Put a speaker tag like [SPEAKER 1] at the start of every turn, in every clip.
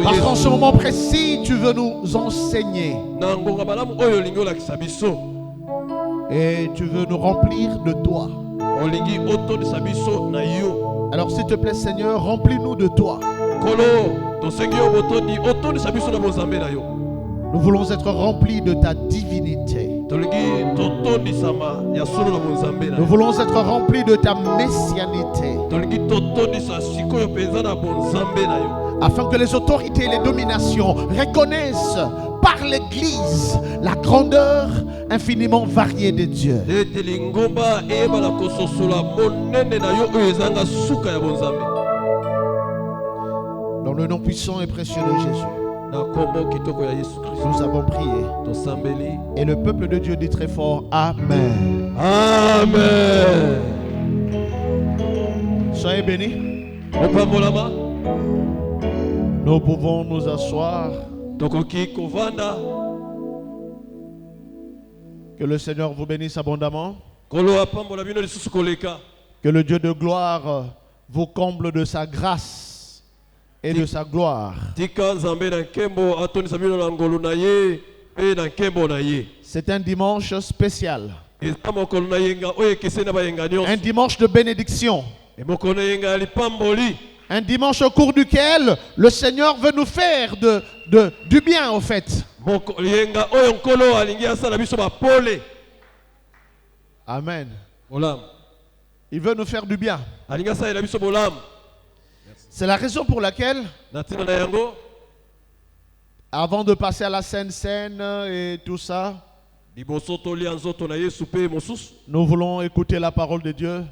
[SPEAKER 1] Parce qu'en ce moment précis, tu veux nous enseigner. Et tu veux nous remplir de toi. Alors s'il te plaît Seigneur, remplis-nous de toi. Nous voulons être remplis de ta divinité. Nous voulons être remplis de ta messianité. Afin que les autorités et les dominations reconnaissent par l'Église la grandeur infiniment variée de Dieu. Dans le nom puissant et précieux de Jésus, nous avons prié. Et le peuple de Dieu dit très fort Amen.
[SPEAKER 2] Amen.
[SPEAKER 1] Soyez bénis. Nous pouvons nous asseoir. Que le Seigneur vous bénisse abondamment. Que le Dieu de gloire vous comble de sa grâce et de sa gloire. C'est un dimanche spécial. Un dimanche de bénédiction. Un dimanche au cours duquel le Seigneur veut nous faire du bien en fait. Amen. Il veut nous faire du bien. C'est la raison pour laquelle, avant de passer à la Sainte Seine et tout ça, nous voulons écouter la parole de Dieu,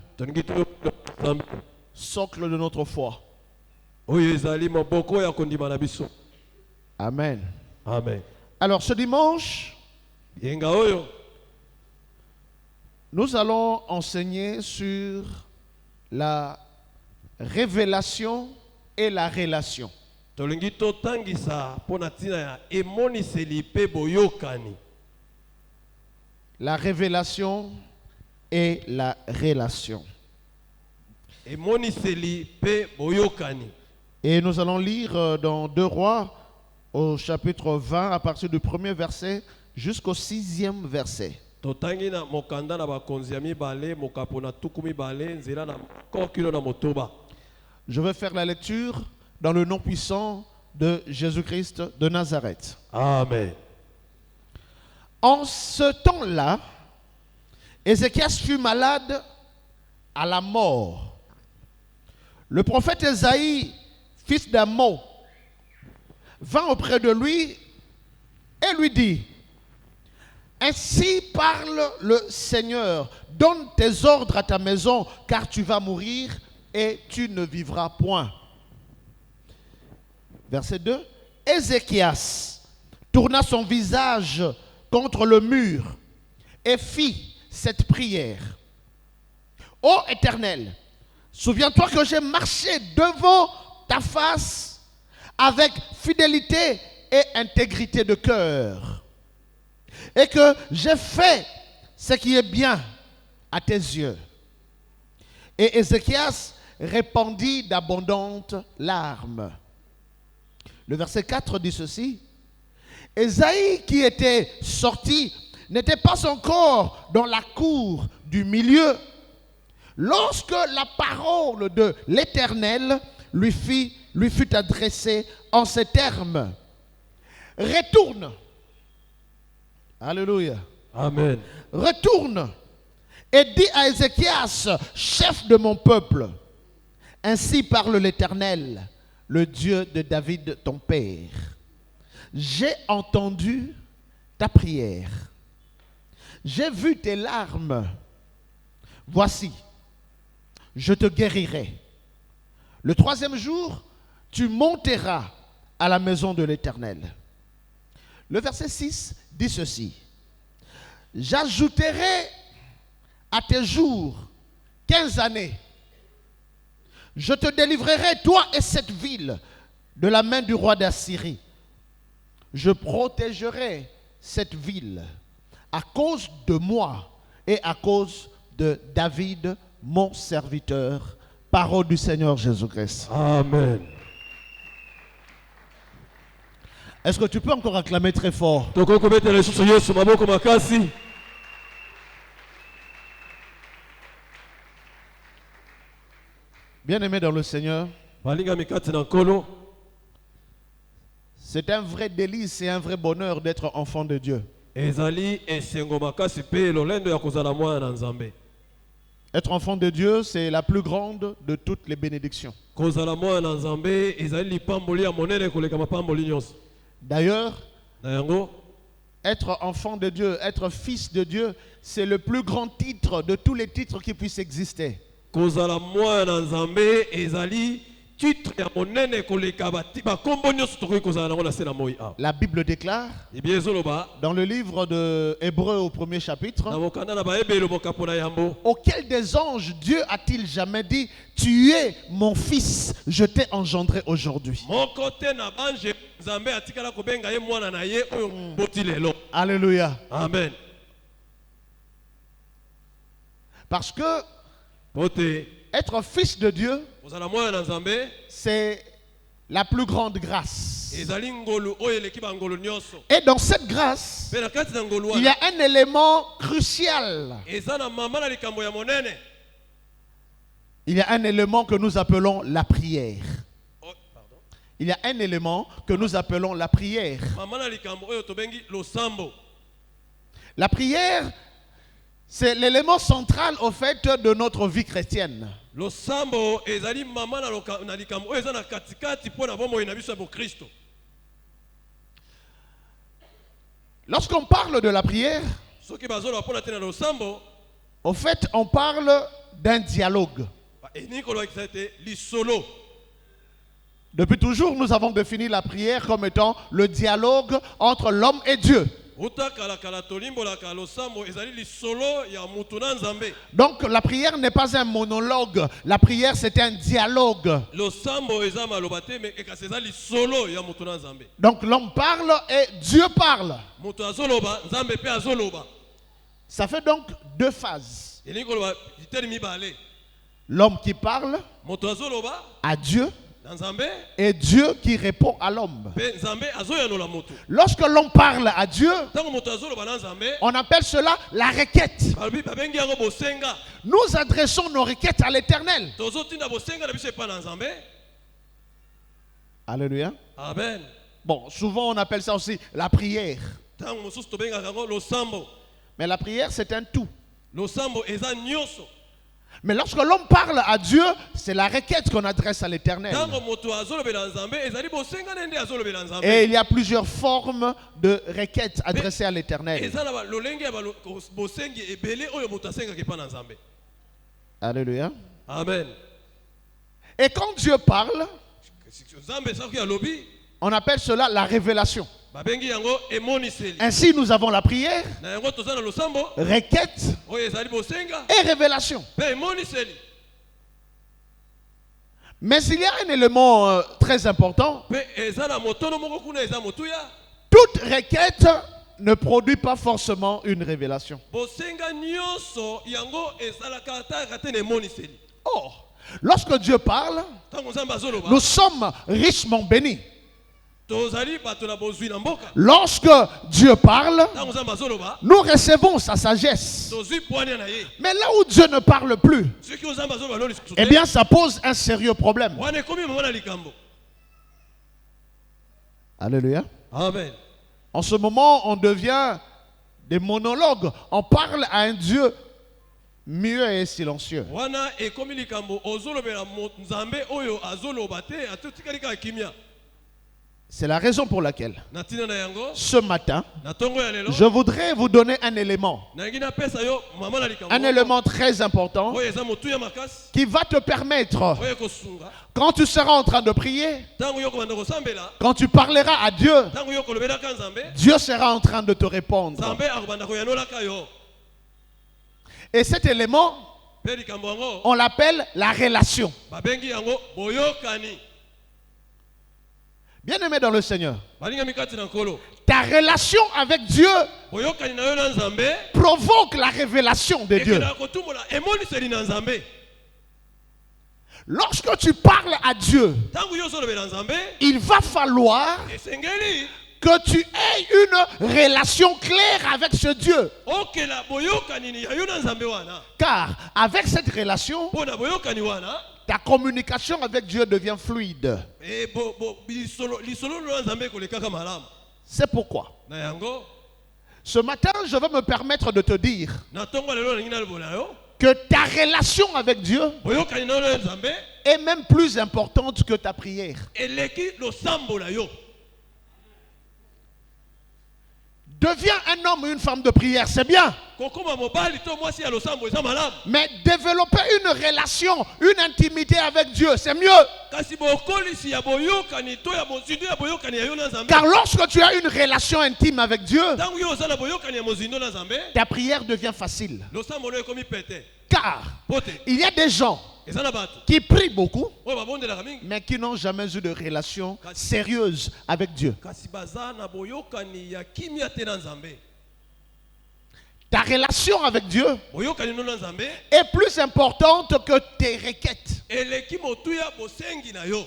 [SPEAKER 1] socle de notre foi. Amen.
[SPEAKER 2] Amen.
[SPEAKER 1] Alors ce dimanche, nous allons enseigner sur la révélation et la relation. La révélation et la relation. Et nous allons lire dans 2 Rois au chapitre 20 à partir du 1er verset jusqu'au 6e verset. Je vais faire la lecture dans le nom puissant de Jésus-Christ de Nazareth.
[SPEAKER 2] Amen.
[SPEAKER 1] En ce temps-là, Ézéchias fut malade à la mort. Le prophète Ésaïe, fils d'Amos, vint auprès de lui et lui dit: Ainsi parle le Seigneur, donne tes ordres à ta maison, car tu vas mourir et tu ne vivras point. Verset 2. Ézéchias tourna son visage contre le mur et fit cette prière. Ô Éternel, souviens-toi que j'ai marché devant ta face avec fidélité et intégrité de cœur, et que j'ai fait ce qui est bien à tes yeux. Et Ézéchias répandit d'abondantes larmes. Le verset 4 dit ceci: Ésaïe qui était sorti n'était pas encore dans la cour du milieu lorsque la parole de l'Éternel lui fut adressée en ces termes: Retourne. Alléluia.
[SPEAKER 2] Amen.
[SPEAKER 1] Retourne et dis à Ézéchias, chef de mon peuple, ainsi parle l'Éternel, le Dieu de David ton père. J'ai entendu ta prière. J'ai vu tes larmes. Voici, je te guérirai. Le 3e jour, tu monteras à la maison de l'Éternel. Le verset 6 dit ceci: J'ajouterai à tes jours 15 années. Je te délivrerai, toi et cette ville, de la main du roi d'Assyrie. Je protégerai cette ville à cause de moi et à cause de David, mon serviteur. Parole du Seigneur Jésus-Christ.
[SPEAKER 2] Amen.
[SPEAKER 1] Est-ce que tu peux encore acclamer très fort?
[SPEAKER 2] tokokobetela lisusu Yesu maboko makasi.
[SPEAKER 1] Bien-aimé dans le Seigneur,
[SPEAKER 2] Balingami kati na nkolo,
[SPEAKER 1] c'est un vrai délice et un vrai bonheur d'être enfant de Dieu.
[SPEAKER 2] ezali esengo makasi pe lolendo ya kozala mwana na Nzambe.
[SPEAKER 1] Être enfant de Dieu, c'est la plus grande de toutes les bénédictions.
[SPEAKER 2] Kozala mwana na Nzambe ezali lipamboli ya monene koleka mapamboli nyonso.
[SPEAKER 1] D'ailleurs,
[SPEAKER 2] Na yango
[SPEAKER 1] être enfant de Dieu, être fils de Dieu, c'est le plus grand titre de tous les titres qui puissent exister.
[SPEAKER 2] kozala mwana na Nzambe ezali titre ya monene koleka bakombo nyonso tokoki kozala nango na se na moi awa.
[SPEAKER 1] La Bible déclare,
[SPEAKER 2] Ebie ezoloba
[SPEAKER 1] dans le livre de Hébreux au 1er chapitre,
[SPEAKER 2] na mokanda na baebelo mokapo na yambo,
[SPEAKER 1] auquel des anges Dieu a-t-il jamais dit, tu es mon fils, je t'ai engendré aujourd'hui.
[SPEAKER 2] moko te na bange Nzambe atikala kobenga ye mwana na ye oyo boti lelo.
[SPEAKER 1] Alléluia.
[SPEAKER 2] Amen.
[SPEAKER 1] Parce que
[SPEAKER 2] Pote
[SPEAKER 1] être fils de Dieu,
[SPEAKER 2] kozala mwana na Nzambe
[SPEAKER 1] c'est la plus grande grâce.
[SPEAKER 2] ezali ngolu oyo eleki bangolu nyonso.
[SPEAKER 1] Et dans cette grâce,
[SPEAKER 2] Pe na kati na ngolu
[SPEAKER 1] il y
[SPEAKER 2] wana
[SPEAKER 1] a un élément crucial.
[SPEAKER 2] eza na mama na likambo ya monene.
[SPEAKER 1] Il y a un élément que nous appelons la prière.
[SPEAKER 2] Oh, pardon.
[SPEAKER 1] Il y a un élément que nous appelons la prière.
[SPEAKER 2] Mama na likambo oyo tobengi losambo.
[SPEAKER 1] La prière, c'est l'élément central au fait de notre vie chrétienne.
[SPEAKER 2] Losambo ezali mama na likambo oyo eza na katikati mpo na bomoi na biso ya Bokristo.
[SPEAKER 1] Lorsqu'on parle de la prière,
[SPEAKER 2] Soki bazoloba mpo na te na losambo,
[SPEAKER 1] au fait, on parle d'un dialogue.
[SPEAKER 2] eningi kolobakisa ete lisolo.
[SPEAKER 1] Depuis toujours, nous avons défini la prière comme étant le dialogue entre l'homme et Dieu.
[SPEAKER 2] Uta kala tolimbolaka losambo ezali lisolo ya mutu na Nzambe.
[SPEAKER 1] Donc la prière n'est pas un monologue. La prière, c'est un dialogue.
[SPEAKER 2] Losambo eza maloba te me ekasi eza lisolo ya mutu na Nzambe.
[SPEAKER 1] Donc l'homme parle et Dieu parle.
[SPEAKER 2] Mutu azoloba Nzambe pe azoloba.
[SPEAKER 1] Ça fait donc deux phases.
[SPEAKER 2] Eningi koloba biteli mibale.
[SPEAKER 1] L'homme qui parle
[SPEAKER 2] Mutu azoloba
[SPEAKER 1] à Dieu
[SPEAKER 2] na Nzambe
[SPEAKER 1] et Dieu qui répond à l'homme.
[SPEAKER 2] pe Nzambe azoyanola mutu.
[SPEAKER 1] Lorsque l'homme parle à Dieu,
[SPEAKER 2] Tango mutu azoloba na Nzambe,
[SPEAKER 1] on appelle cela la requête.
[SPEAKER 2] balobi babengi yango bosenga.
[SPEAKER 1] Nous adressons nos requêtes à l'Éternel.
[SPEAKER 2] Tozotinda bosenga na biso epa na Nzambe.
[SPEAKER 1] Alléluia.
[SPEAKER 2] Amen.
[SPEAKER 1] Bon, souvent on appelle ça aussi la prière.
[SPEAKER 2] Tango mosusu tobengaka yango losambo.
[SPEAKER 1] Mais la prière, c'est un tout.
[SPEAKER 2] Losambo eza nyonso.
[SPEAKER 1] Mais lorsque l'homme parle à Dieu, c'est la requête qu'on adresse à l'Éternel.
[SPEAKER 2] Tango moto azolobela Nzambe ezali bosenga nende azolobela Nzambe.
[SPEAKER 1] Et il y a plusieurs formes de requêtes adressées à l'Éternel.
[SPEAKER 2] Eza na lolenge ya bosengi ebele oyo moto asengaka epa na Nzambe.
[SPEAKER 1] Alléluia.
[SPEAKER 2] Amen.
[SPEAKER 1] Et quand Dieu parle,
[SPEAKER 2] Nzambe soki alobi
[SPEAKER 1] on appelle cela la révélation.
[SPEAKER 2] babengi yango emoniseli.
[SPEAKER 1] Ainsi, nous avons la prière,
[SPEAKER 2] Na yango toza na losambo
[SPEAKER 1] requête
[SPEAKER 2] oyo ezali bosenga
[SPEAKER 1] et révélation.
[SPEAKER 2] pe emoniseli.
[SPEAKER 1] Mais il y a un élément très important.
[SPEAKER 2] Pe eza na motono moko kuna eza motuya.
[SPEAKER 1] Toute requête ne produit pas forcément une révélation.
[SPEAKER 2] Bosenga nyonso yango ezalaka ata te na emoniseli.
[SPEAKER 1] Or, lorsque Dieu parle,
[SPEAKER 2] Tango Nzambe azoloba
[SPEAKER 1] nous sommes richement bénis.
[SPEAKER 2] tozali bato na bozwi na mboka.
[SPEAKER 1] Lorsque Dieu parle,
[SPEAKER 2] Tango Nzambe azoloba
[SPEAKER 1] nous recevons sa sagesse.
[SPEAKER 2] tozwi pwania na ye.
[SPEAKER 1] Mais là où Dieu ne parle plus,
[SPEAKER 2] Soki Nzambe azoloba lelo lisusu
[SPEAKER 1] eh
[SPEAKER 2] te,
[SPEAKER 1] bien, ça pose un sérieux problème.
[SPEAKER 2] wana ekomi mama na likambo.
[SPEAKER 1] Alléluia.
[SPEAKER 2] Amen.
[SPEAKER 1] En ce moment, on devient des monologues. On parle à un Dieu muet et silencieux.
[SPEAKER 2] Wana ekomi likambo ozolobela Nzambe oyo azoloba te atotikali kaka kimia.
[SPEAKER 1] C'est la raison pour laquelle,
[SPEAKER 2] Na tina na yango
[SPEAKER 1] ce matin,
[SPEAKER 2] na tongo ya lelo
[SPEAKER 1] je voudrais vous donner un élément.
[SPEAKER 2] nangi na pesa yo mama na likambo.
[SPEAKER 1] Un élément très important
[SPEAKER 2] oyo eza motu ya makasi
[SPEAKER 1] qui va te permettre,
[SPEAKER 2] oyo kosunga
[SPEAKER 1] quand tu seras en train de prier,
[SPEAKER 2] tango yo kobanda kosambela
[SPEAKER 1] quand tu parleras à Dieu,
[SPEAKER 2] tango yo kolobelaka Nzambe
[SPEAKER 1] Dieu sera en train de te répondre.
[SPEAKER 2] Nzambe akobanda koyanolaka yo.
[SPEAKER 1] Et cet élément,
[SPEAKER 2] Pe likambo yango
[SPEAKER 1] on l'appelle la relation.
[SPEAKER 2] babengi yango boyokani.
[SPEAKER 1] Bien-aimé dans le Seigneur,
[SPEAKER 2] Balinga mikati na nkolo.
[SPEAKER 1] ta relation avec Dieu
[SPEAKER 2] Boyokani na yo na Nzambe
[SPEAKER 1] provoque la révélation de Dieu.
[SPEAKER 2] ekela kotumbola emoniseli na Nzambe.
[SPEAKER 1] Lorsque tu parles à Dieu,
[SPEAKER 2] Tango yo ozolobela Nzambe
[SPEAKER 1] il va falloir
[SPEAKER 2] esengeli
[SPEAKER 1] que tu aies une relation claire avec ce Dieu.
[SPEAKER 2] okela boyokani ni ya yo na nzambe wana
[SPEAKER 1] Car avec cette relation,
[SPEAKER 2] mpona boyokani wana
[SPEAKER 1] ta communication avec Dieu devient fluide.
[SPEAKER 2] lisolo na nzambe ekolekaka malamu.
[SPEAKER 1] C'est pourquoi,
[SPEAKER 2] Na yango
[SPEAKER 1] ce matin, je vais me permettre de te dire
[SPEAKER 2] na ntongo lelo nalingi nalobola yo
[SPEAKER 1] que ta relation avec Dieu
[SPEAKER 2] boyokani na yo na nzambe
[SPEAKER 1] est même plus importante que ta prière.
[SPEAKER 2] eleki losambo na yo.
[SPEAKER 1] Deviens un homme ou une femme de prière, c'est bien.
[SPEAKER 2] kokoma mobali to mwasi ya losambo eza malamu.
[SPEAKER 1] Mais développer une relation, une intimité avec Dieu, c'est mieux.
[SPEAKER 2] Kasi bokolisi ya boyokani to ya mozindo ya boyokani ya yo na nzambe.
[SPEAKER 1] Car lorsque tu as une relation intime avec Dieu,
[SPEAKER 2] Tangu yo oza na boyokani ya mozindo na nzambe
[SPEAKER 1] ta prière devient facile.
[SPEAKER 2] losambo no ekomi pete.
[SPEAKER 1] Car
[SPEAKER 2] Pote
[SPEAKER 1] il y a des gens
[SPEAKER 2] eza na bato
[SPEAKER 1] qui prient beaucoup,
[SPEAKER 2] oyo babondelaka mingi
[SPEAKER 1] mais qui n'ont jamais eu de relation sérieuse avec Dieu.
[SPEAKER 2] kasi baza na boyokani ya kimia te na nzambe.
[SPEAKER 1] Ta relation avec Dieu
[SPEAKER 2] Boyokani no na nzambe
[SPEAKER 1] est plus importante que tes requêtes.
[SPEAKER 2] eleki motuya bosengi na yo.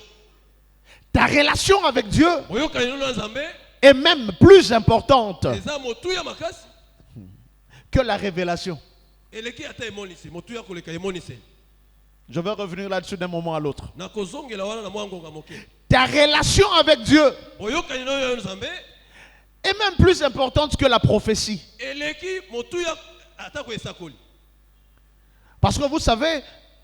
[SPEAKER 1] Ta relation avec Dieu
[SPEAKER 2] Boyokani no na nzambe
[SPEAKER 1] est même plus importante
[SPEAKER 2] eza motuya makasi
[SPEAKER 1] que la révélation.
[SPEAKER 2] eleki ata emonisi motuya koleka emonisi.
[SPEAKER 1] Je vais revenir là-dessus d'un moment à l'autre.
[SPEAKER 2] Na kozongela wana na mwa ngonga moke.
[SPEAKER 1] Ta relation avec Dieu
[SPEAKER 2] Boyokani no yo nzambe
[SPEAKER 1] est même plus importante que la prophétie.
[SPEAKER 2] eleki motuya ata ko esakoli.
[SPEAKER 1] Parce que vous savez,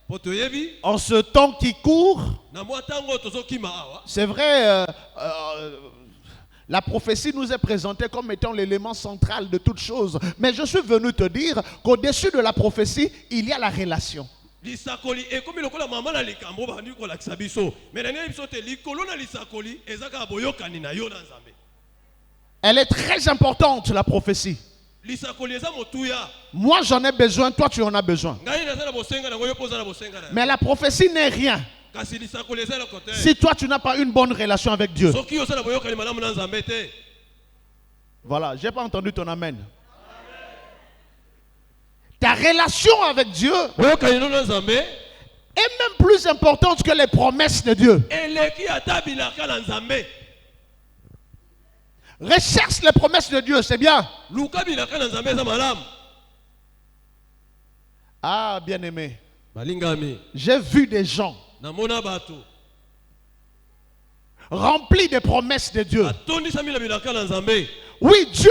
[SPEAKER 2] Po toyebi
[SPEAKER 1] en ce temps qui court,
[SPEAKER 2] na mwa tango tozokima awa
[SPEAKER 1] c'est vrai, la prophétie nous est présentée comme étant l'élément central de toute chose. Mais je suis venu te dire qu'au-dessus de la prophétie, il y a la relation.
[SPEAKER 2] lisakoli ekomi lokola mama na likambo bandi kolakisa biso me na ngai biso te likolo na lisakoli ezaka boyokani na yo na nzambe.
[SPEAKER 1] Elle est très importante, la prophétie.
[SPEAKER 2] Lisakoli eza motuya
[SPEAKER 1] Moi, j'en ai besoin, toi, tu en as besoin.
[SPEAKER 2] ngai naza na bosenga nango yo poza na bosenga na yo.
[SPEAKER 1] Mais la prophétie n'est rien
[SPEAKER 2] Kasi lisakoli eza eloko te
[SPEAKER 1] si toi, tu n'as pas une bonne relation avec Dieu.
[SPEAKER 2] soki oza na boyokani malamu na nzambe te.
[SPEAKER 1] Voilà, je n'ai pas entendu ton amen. Ta relation avec Dieu
[SPEAKER 2] Boyokani no na nzambe
[SPEAKER 1] est même plus importante que les promesses de Dieu.
[SPEAKER 2] eleki ata bilaka na nzambe.
[SPEAKER 1] Recherche les promesses de Dieu, c'est bien.
[SPEAKER 2] Luka bilaka na nzambe eza malamu.
[SPEAKER 1] Ah, bien-aimé,
[SPEAKER 2] Balingami
[SPEAKER 1] j'ai vu des gens
[SPEAKER 2] namona bato
[SPEAKER 1] remplis des promesses de Dieu.
[SPEAKER 2] atondisami na bilaka na nzambe.
[SPEAKER 1] Oui, Dieu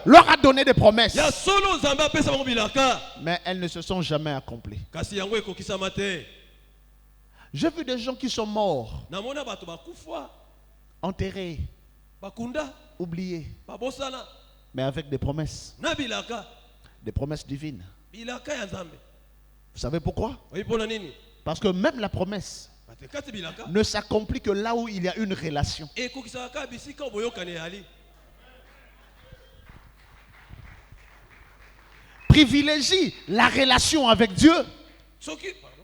[SPEAKER 1] leur a donné des promesses,
[SPEAKER 2] Ya solo nzambe apesa bango bilaka
[SPEAKER 1] mais elles ne se sont jamais accomplies.
[SPEAKER 2] kasi yango ekokisama te.
[SPEAKER 1] J'ai vu des gens qui sont morts,
[SPEAKER 2] Namona bato bakufa
[SPEAKER 1] enterrés,
[SPEAKER 2] bakunda
[SPEAKER 1] oubliés,
[SPEAKER 2] babosana
[SPEAKER 1] mais avec des promesses divines.
[SPEAKER 2] bilaka ya nzambe.
[SPEAKER 1] Vous savez pourquoi?
[SPEAKER 2] Oyi pona nini?
[SPEAKER 1] Parce que même la promesse
[SPEAKER 2] Batekati bilaka
[SPEAKER 1] ne s'accomplit que là où il y a une relation.
[SPEAKER 2] ekokisaka bisika boyokani yali.
[SPEAKER 1] Privilégie la relation avec Dieu.
[SPEAKER 2] Soki pardon.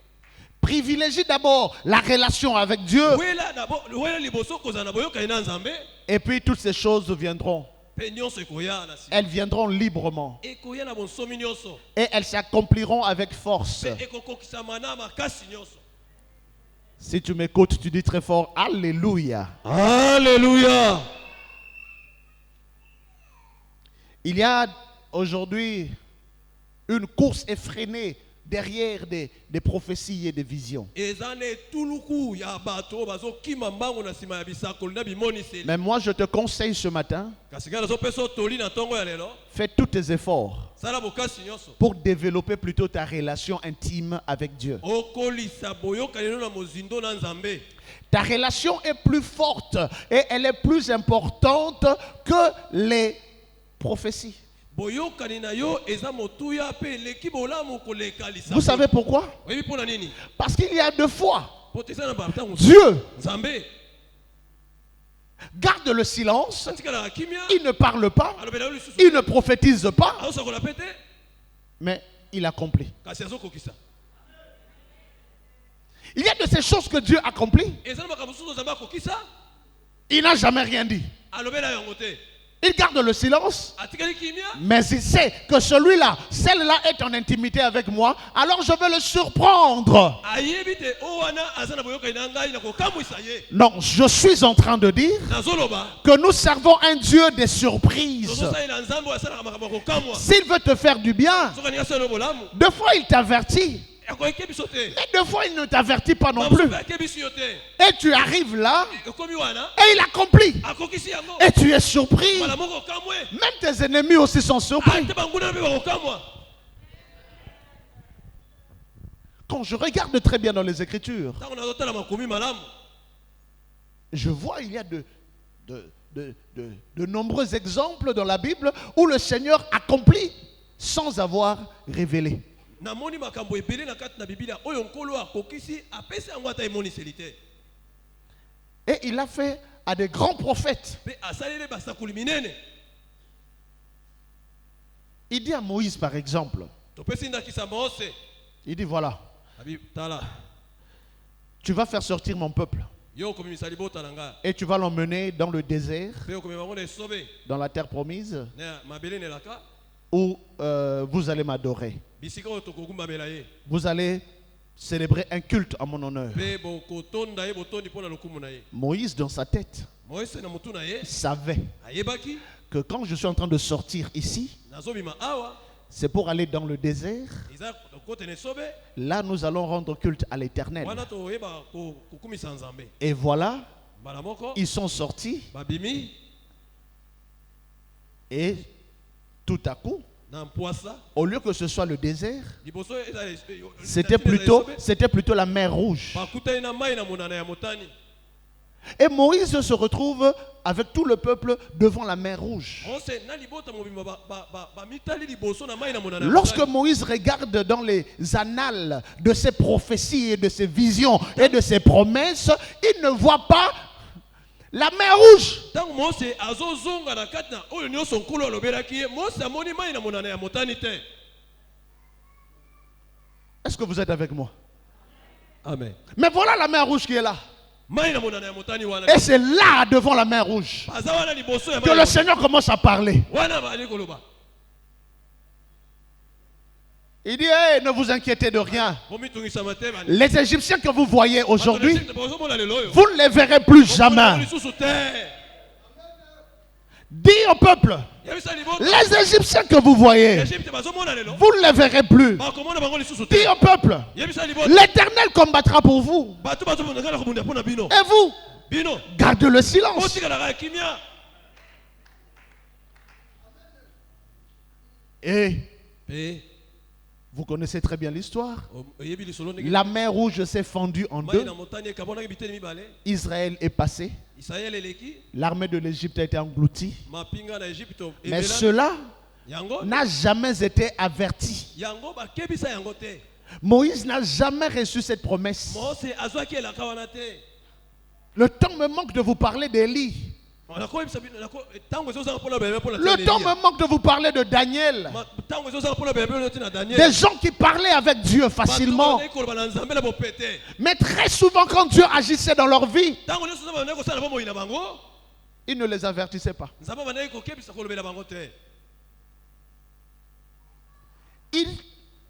[SPEAKER 1] Privilégie d'abord la relation avec Dieu.
[SPEAKER 2] Wela liboso kozana boyokani na nzambe
[SPEAKER 1] Et puis toutes ces choses viendront.
[SPEAKER 2] pe nyonso ekoya na si.
[SPEAKER 1] Elles viendront librement.
[SPEAKER 2] Ekoya na bonsomi nyonso
[SPEAKER 1] Et elles s'accompliront avec force.
[SPEAKER 2] pe ekokokisama na makasi nyonso.
[SPEAKER 1] Si tu m'écoutes, tu dis très fort, Alléluia.
[SPEAKER 2] Alléluia.
[SPEAKER 1] Il y a aujourd'hui une course effrénée derrière des prophéties et des visions.
[SPEAKER 2] Ezane tuluku ya bato bazokima mbango na sima ya bisakoli na bimoniseli.
[SPEAKER 1] Mais moi, je te conseille ce matin,
[SPEAKER 2] Kasi ngana zo peso toli na tongo ya lelo.
[SPEAKER 1] fais tous tes efforts
[SPEAKER 2] Sala bokasi nyonso.
[SPEAKER 1] pour développer plutôt ta relation intime avec Dieu.
[SPEAKER 2] Okolisa boyokani no na mozindo na nzambe.
[SPEAKER 1] Ta relation est plus forte et elle est plus importante que les prophéties.
[SPEAKER 2] Boyokani na yo eza motuya pe leki bolamu koleka lisa.
[SPEAKER 1] Vous savez pourquoi?
[SPEAKER 2] Oui, pona nini?
[SPEAKER 1] Parce qu'il y a deux fois,
[SPEAKER 2] Potesa na bartango.
[SPEAKER 1] Dieu
[SPEAKER 2] Nzambe.
[SPEAKER 1] garde le silence,
[SPEAKER 2] Atikala kimia.
[SPEAKER 1] il ne parle pas,
[SPEAKER 2] Alobela lisusu.
[SPEAKER 1] il ne prophétise pas,
[SPEAKER 2] Aosa kola pete.
[SPEAKER 1] mais il accomplit.
[SPEAKER 2] Kasi azokokisa.
[SPEAKER 1] Il y a de ces choses que Dieu accomplit,
[SPEAKER 2] Eza na makambo susu nzambe akokisa.
[SPEAKER 1] il n'a jamais rien dit.
[SPEAKER 2] Alobela yango te.
[SPEAKER 1] Il garde le silence,
[SPEAKER 2] atikali kimia
[SPEAKER 1] mais il sait que celui-là, celle-là est en intimité avec moi, alors je vais le surprendre.
[SPEAKER 2] ayebi te o wana aza na boyokani na ngai na kokamwisa ye
[SPEAKER 1] Non, je suis en train de dire
[SPEAKER 2] nazoloba
[SPEAKER 1] que nous servons un Dieu des surprises.
[SPEAKER 2] tozosalela nzambe oyo asalaka makambo ya kokamwa
[SPEAKER 1] S'il veut te faire du bien,
[SPEAKER 2] soki alingi asala bolamu
[SPEAKER 1] deux fois il t'avertit,
[SPEAKER 2] akoyeke biso te
[SPEAKER 1] mais deux fois il ne t'avertit pas non
[SPEAKER 2] mamosu
[SPEAKER 1] plus.
[SPEAKER 2] mpe ayeke biso yo te
[SPEAKER 1] Et tu arrives là,
[SPEAKER 2] ekomi wana
[SPEAKER 1] et il accomplit.
[SPEAKER 2] akokisi yango
[SPEAKER 1] Et tu es surpris.
[SPEAKER 2] mbala moko okamwe
[SPEAKER 1] Même tes ennemis aussi sont surpris.
[SPEAKER 2] ate banguna mpe bakokamwa
[SPEAKER 1] Quand je regarde très bien dans les Écritures,
[SPEAKER 2] ntango nazotala makomi malamu
[SPEAKER 1] je vois il y a de nombreux exemples dans la Bible où le Seigneur accomplit sans avoir révélé.
[SPEAKER 2] namoni makambo ebele na kati na bibilia oyo nkolo akokisi apesi yango ata emoniseli te
[SPEAKER 1] Et il a fait à des grands prophètes.
[SPEAKER 2] mpe asaleli basakoli minene
[SPEAKER 1] Il dit à Moïse par exemple,
[SPEAKER 2] topesi ndakisa mose
[SPEAKER 1] il dit voilà,
[SPEAKER 2] abi tala
[SPEAKER 1] tu vas faire sortir mon peuple
[SPEAKER 2] yo okomimisa libota na ngai
[SPEAKER 1] et tu vas l'emmener dans le désert,
[SPEAKER 2] mpe okomema bango na esobe
[SPEAKER 1] dans la terre promise,
[SPEAKER 2] na mabele na elaka
[SPEAKER 1] où vous allez m'adorer.
[SPEAKER 2] bisika oyo tokogumbamela ye
[SPEAKER 1] Vous allez célébrer un culte en mon honneur.
[SPEAKER 2] mpe bokotonda ye botondi mpo na lokumu na ye
[SPEAKER 1] Moïse, dans sa tête,
[SPEAKER 2] moise na motu na ye
[SPEAKER 1] savait
[SPEAKER 2] ayebaki
[SPEAKER 1] que quand je suis en train de sortir ici,
[SPEAKER 2] nazobima awa
[SPEAKER 1] c'est pour aller dans le désert.
[SPEAKER 2] eza kote na esobe
[SPEAKER 1] Là, nous allons rendre culte à l'Éternel.
[SPEAKER 2] wana toyeba kokumisa nzambe
[SPEAKER 1] Et voilà,
[SPEAKER 2] mbala moko
[SPEAKER 1] ils sont sortis
[SPEAKER 2] babimi
[SPEAKER 1] et tout à coup,
[SPEAKER 2] na mpwasa
[SPEAKER 1] au lieu que ce soit le désert,
[SPEAKER 2] liboso
[SPEAKER 1] c'était plutôt la mer Rouge.
[SPEAKER 2] bakutani na mai na monana ya motani
[SPEAKER 1] Et Moïse se retrouve avec tout le peuple devant la mer Rouge.
[SPEAKER 2] mose na libota mobimba bamitali liboso na mai na monana ya
[SPEAKER 1] Lorsque
[SPEAKER 2] motani.
[SPEAKER 1] Moïse regarde dans les annales de ses prophéties et de ses visions et de ses promesses, il ne voit pas la mer Rouge.
[SPEAKER 2] ntango mose azozonga na kati na oyo nyonso nkolo alobelaki ye mose amoni mai na monana ya motani te
[SPEAKER 1] Est-ce que vous êtes avec moi?
[SPEAKER 2] amen
[SPEAKER 1] Mais voilà la mer Rouge qui est là.
[SPEAKER 2] mai na monana ya motani wana
[SPEAKER 1] Et c'est là, devant la mer Rouge,
[SPEAKER 2] baza wana liboso ya
[SPEAKER 1] que
[SPEAKER 2] mai
[SPEAKER 1] le Seigneur commence à parler.
[SPEAKER 2] wana bali koloba
[SPEAKER 1] Il dit, hey, ne vous inquiétez de rien.
[SPEAKER 2] bomitungisama te bani
[SPEAKER 1] Les Égyptiens que vous voyez aujourd'hui,
[SPEAKER 2] bozomona lelo oyo
[SPEAKER 1] vous ne les verrez plus jamais.
[SPEAKER 2] lisusu te
[SPEAKER 1] Dis au peuple,
[SPEAKER 2] yebisa libota
[SPEAKER 1] les Égyptiens que vous voyez,
[SPEAKER 2] egypte bazomona lelo
[SPEAKER 1] vous ne les verrez plus.
[SPEAKER 2] bakomona bango lisusu
[SPEAKER 1] Dis
[SPEAKER 2] te
[SPEAKER 1] au peuple,
[SPEAKER 2] yebisa libota
[SPEAKER 1] l'Éternel combattra pour vous.
[SPEAKER 2] bato bazomona ngala kobunda mpo na bino
[SPEAKER 1] Et vous,
[SPEAKER 2] bino
[SPEAKER 1] gardez le silence.
[SPEAKER 2] otikalaka ya kimia
[SPEAKER 1] Et
[SPEAKER 2] mpe
[SPEAKER 1] vous connaissez très bien l'histoire.
[SPEAKER 2] oyebi lisolo ndenge
[SPEAKER 1] La mer Rouge s'est fendue en
[SPEAKER 2] mai
[SPEAKER 1] deux.
[SPEAKER 2] na motani ekabonaki biteni mibale
[SPEAKER 1] Israël est passé.
[SPEAKER 2] israel eleki
[SPEAKER 1] L'armée de l'Égypte a été engloutie.
[SPEAKER 2] mapinga na egypte
[SPEAKER 1] Mais
[SPEAKER 2] ebelani.
[SPEAKER 1] cela
[SPEAKER 2] yango
[SPEAKER 1] n'a jamais été averti.
[SPEAKER 2] yango bakebisa yango te
[SPEAKER 1] Moïse n'a jamais reçu cette promesse.
[SPEAKER 2] mose azwaki elaka wana te
[SPEAKER 1] Le temps me manque de vous parler d'Élie.
[SPEAKER 2] nakoyebisa bino ntango ezozanga mpona bebe mpona
[SPEAKER 1] Le temps me manque de vous parler de Daniel.
[SPEAKER 2] ntango ezozanga mpona bebe tina daniel
[SPEAKER 1] Des gens qui parlaient avec Dieu facilement.
[SPEAKER 2] koloba na nzambe na bopete
[SPEAKER 1] Mais très souvent, quand Dieu agissait dans leur vie,
[SPEAKER 2] ntango nyonso nzambe bandeki kosala bomoi na bango
[SPEAKER 1] il ne les avertissait pas.
[SPEAKER 2] nzambe bandeki kokebisa kolobela bango te
[SPEAKER 1] Il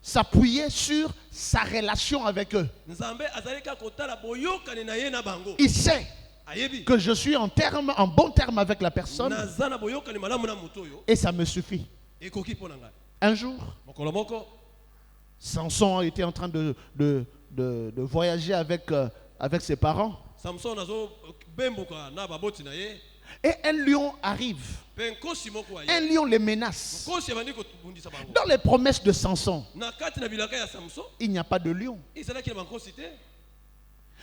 [SPEAKER 1] s'appuyait sur sa relation avec eux.
[SPEAKER 2] nzambe azali kaka kotala boyokani na ye na bango
[SPEAKER 1] Il sait
[SPEAKER 2] ayebi
[SPEAKER 1] que je suis en bon terme avec la personne
[SPEAKER 2] naza na boyokani malamu na moto oyo
[SPEAKER 1] et ça me suffit.
[SPEAKER 2] ekoki mpo na ngai
[SPEAKER 1] Un jour,
[SPEAKER 2] mokolo moko
[SPEAKER 1] Samson était en train de voyager avec ses parents
[SPEAKER 2] samson azobembuka na baboti na ye
[SPEAKER 1] et un lion arrive.
[SPEAKER 2] mpe nkosi moko aye
[SPEAKER 1] Un lion les menace.
[SPEAKER 2] nkosi abandi kobundisa bango
[SPEAKER 1] Dans les promesses de Samson,
[SPEAKER 2] na kati na bilaka ya samson
[SPEAKER 1] il n'y a pas de lion.
[SPEAKER 2] ezalaki na bankosi te